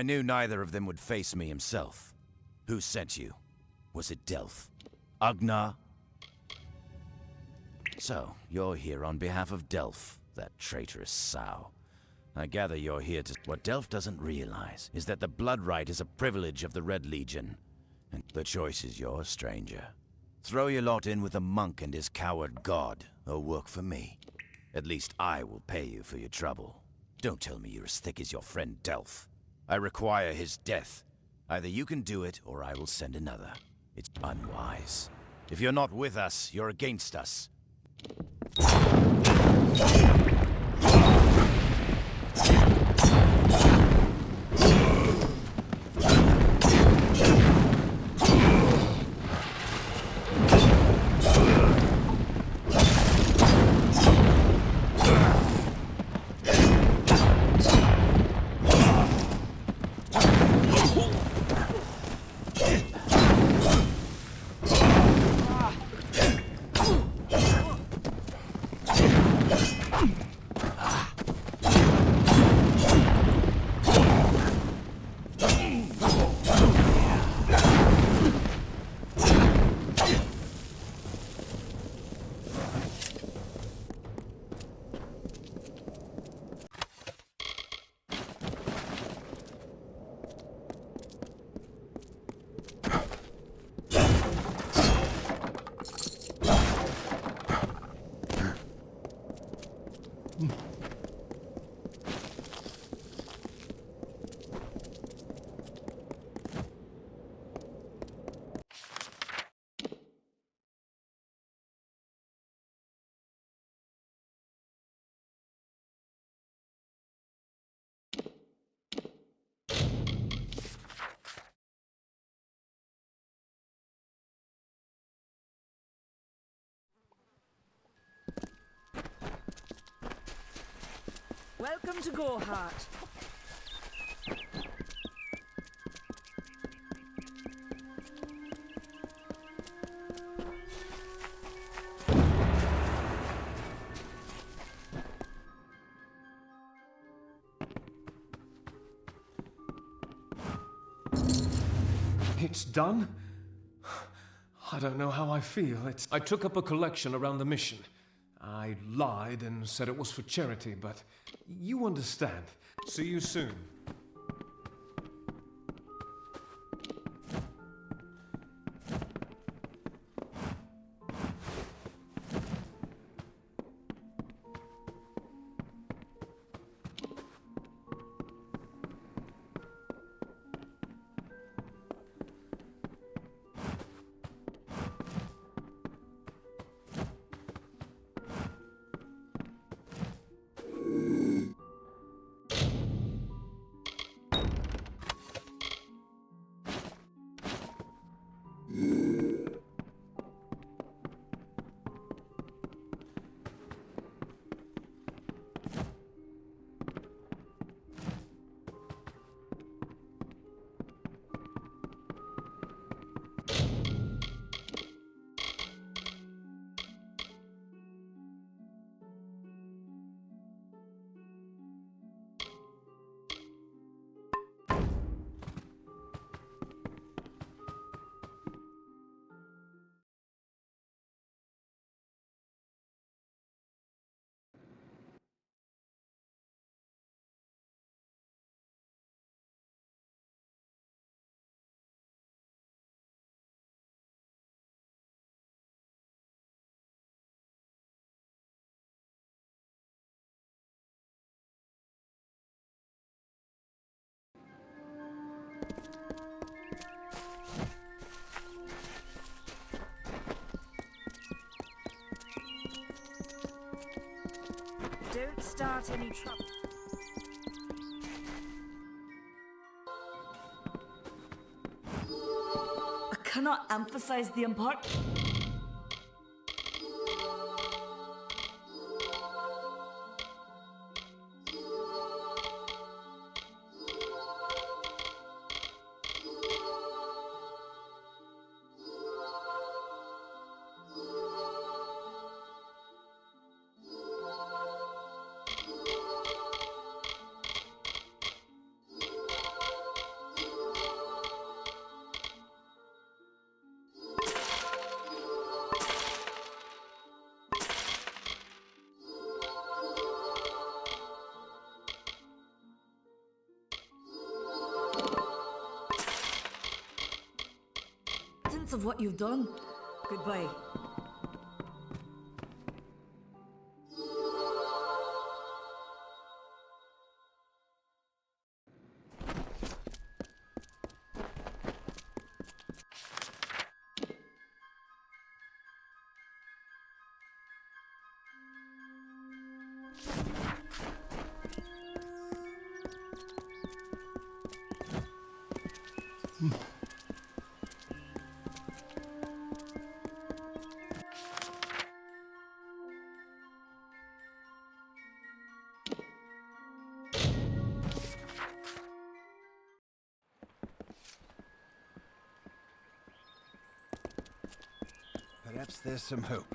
I knew neither of them would face me himself. Who sent you? Was it Delph? Agnar? So, you're here on behalf of Delph, that traitorous sow. I gather you're here to... What Delph doesn't realize is that the blood right is a privilege of the Red Legion. And the choice is yours, stranger. Throw your lot in with the monk and his coward god, or work for me. At least I will pay you for your trouble. Don't tell me you're as thick as your friend Delph. I require his death. Either you can do it, or I will send another. It's unwise. If you're not with us, you're against us. Welcome to Goreheart. It's done? I don't know how I feel. I took up a collection around the mission. I lied and said it was for charity, but you understand. See you soon. start any trouble. I cannot emphasize the importance. Of what you've done. Goodbye. Perhaps there's some hope.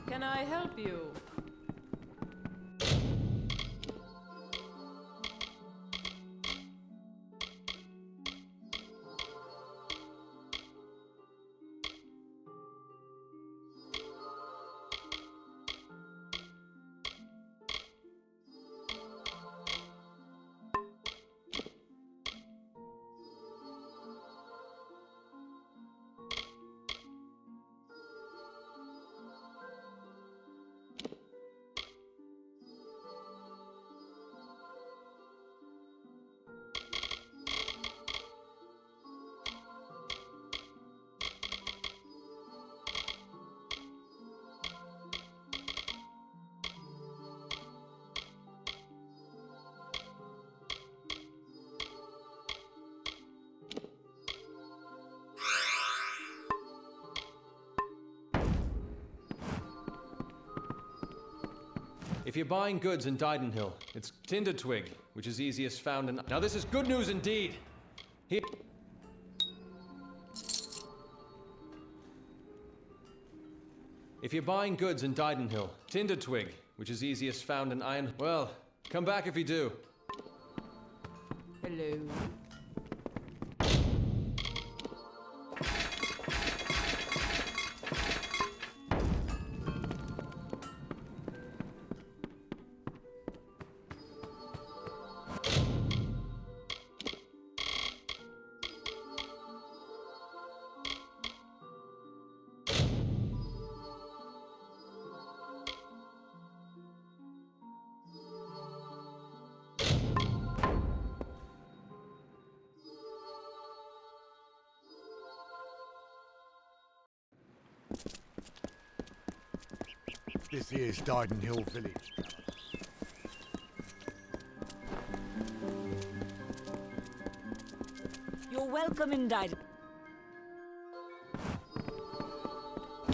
Can I help you? If you're buying goods in Didenhill, it's tinder twig, which is easiest found in... Now this is good news indeed! Here... If you're buying goods in Didenhill, tinder twig, which is easiest found in iron... Well, come back if you do. Hello. This is Didenhill village. You're welcome in Didenhill.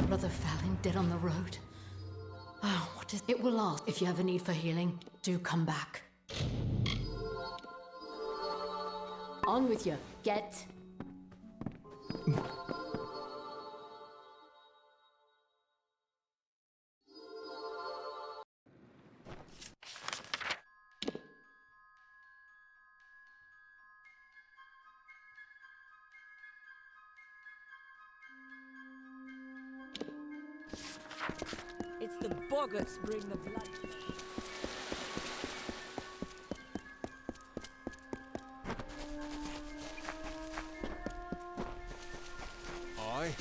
Brother Falling dead on the road. Oh, what is... It will last. If you have a need for healing, do come back. On with you. Get... It's the boggarts bring the blood. Aye.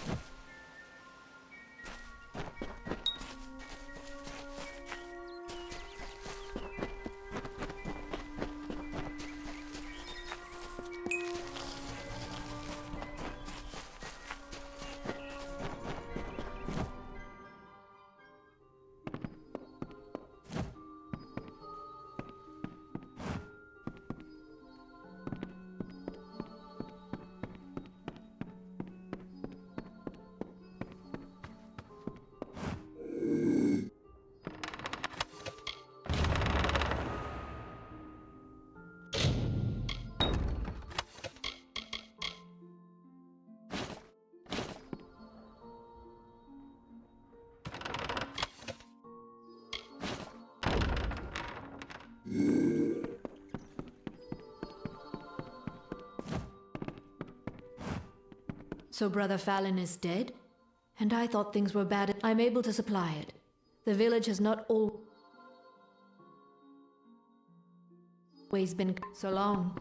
So Brother Fallon is dead? And I thought things were bad. I'm able to supply it. The village has not always been so long.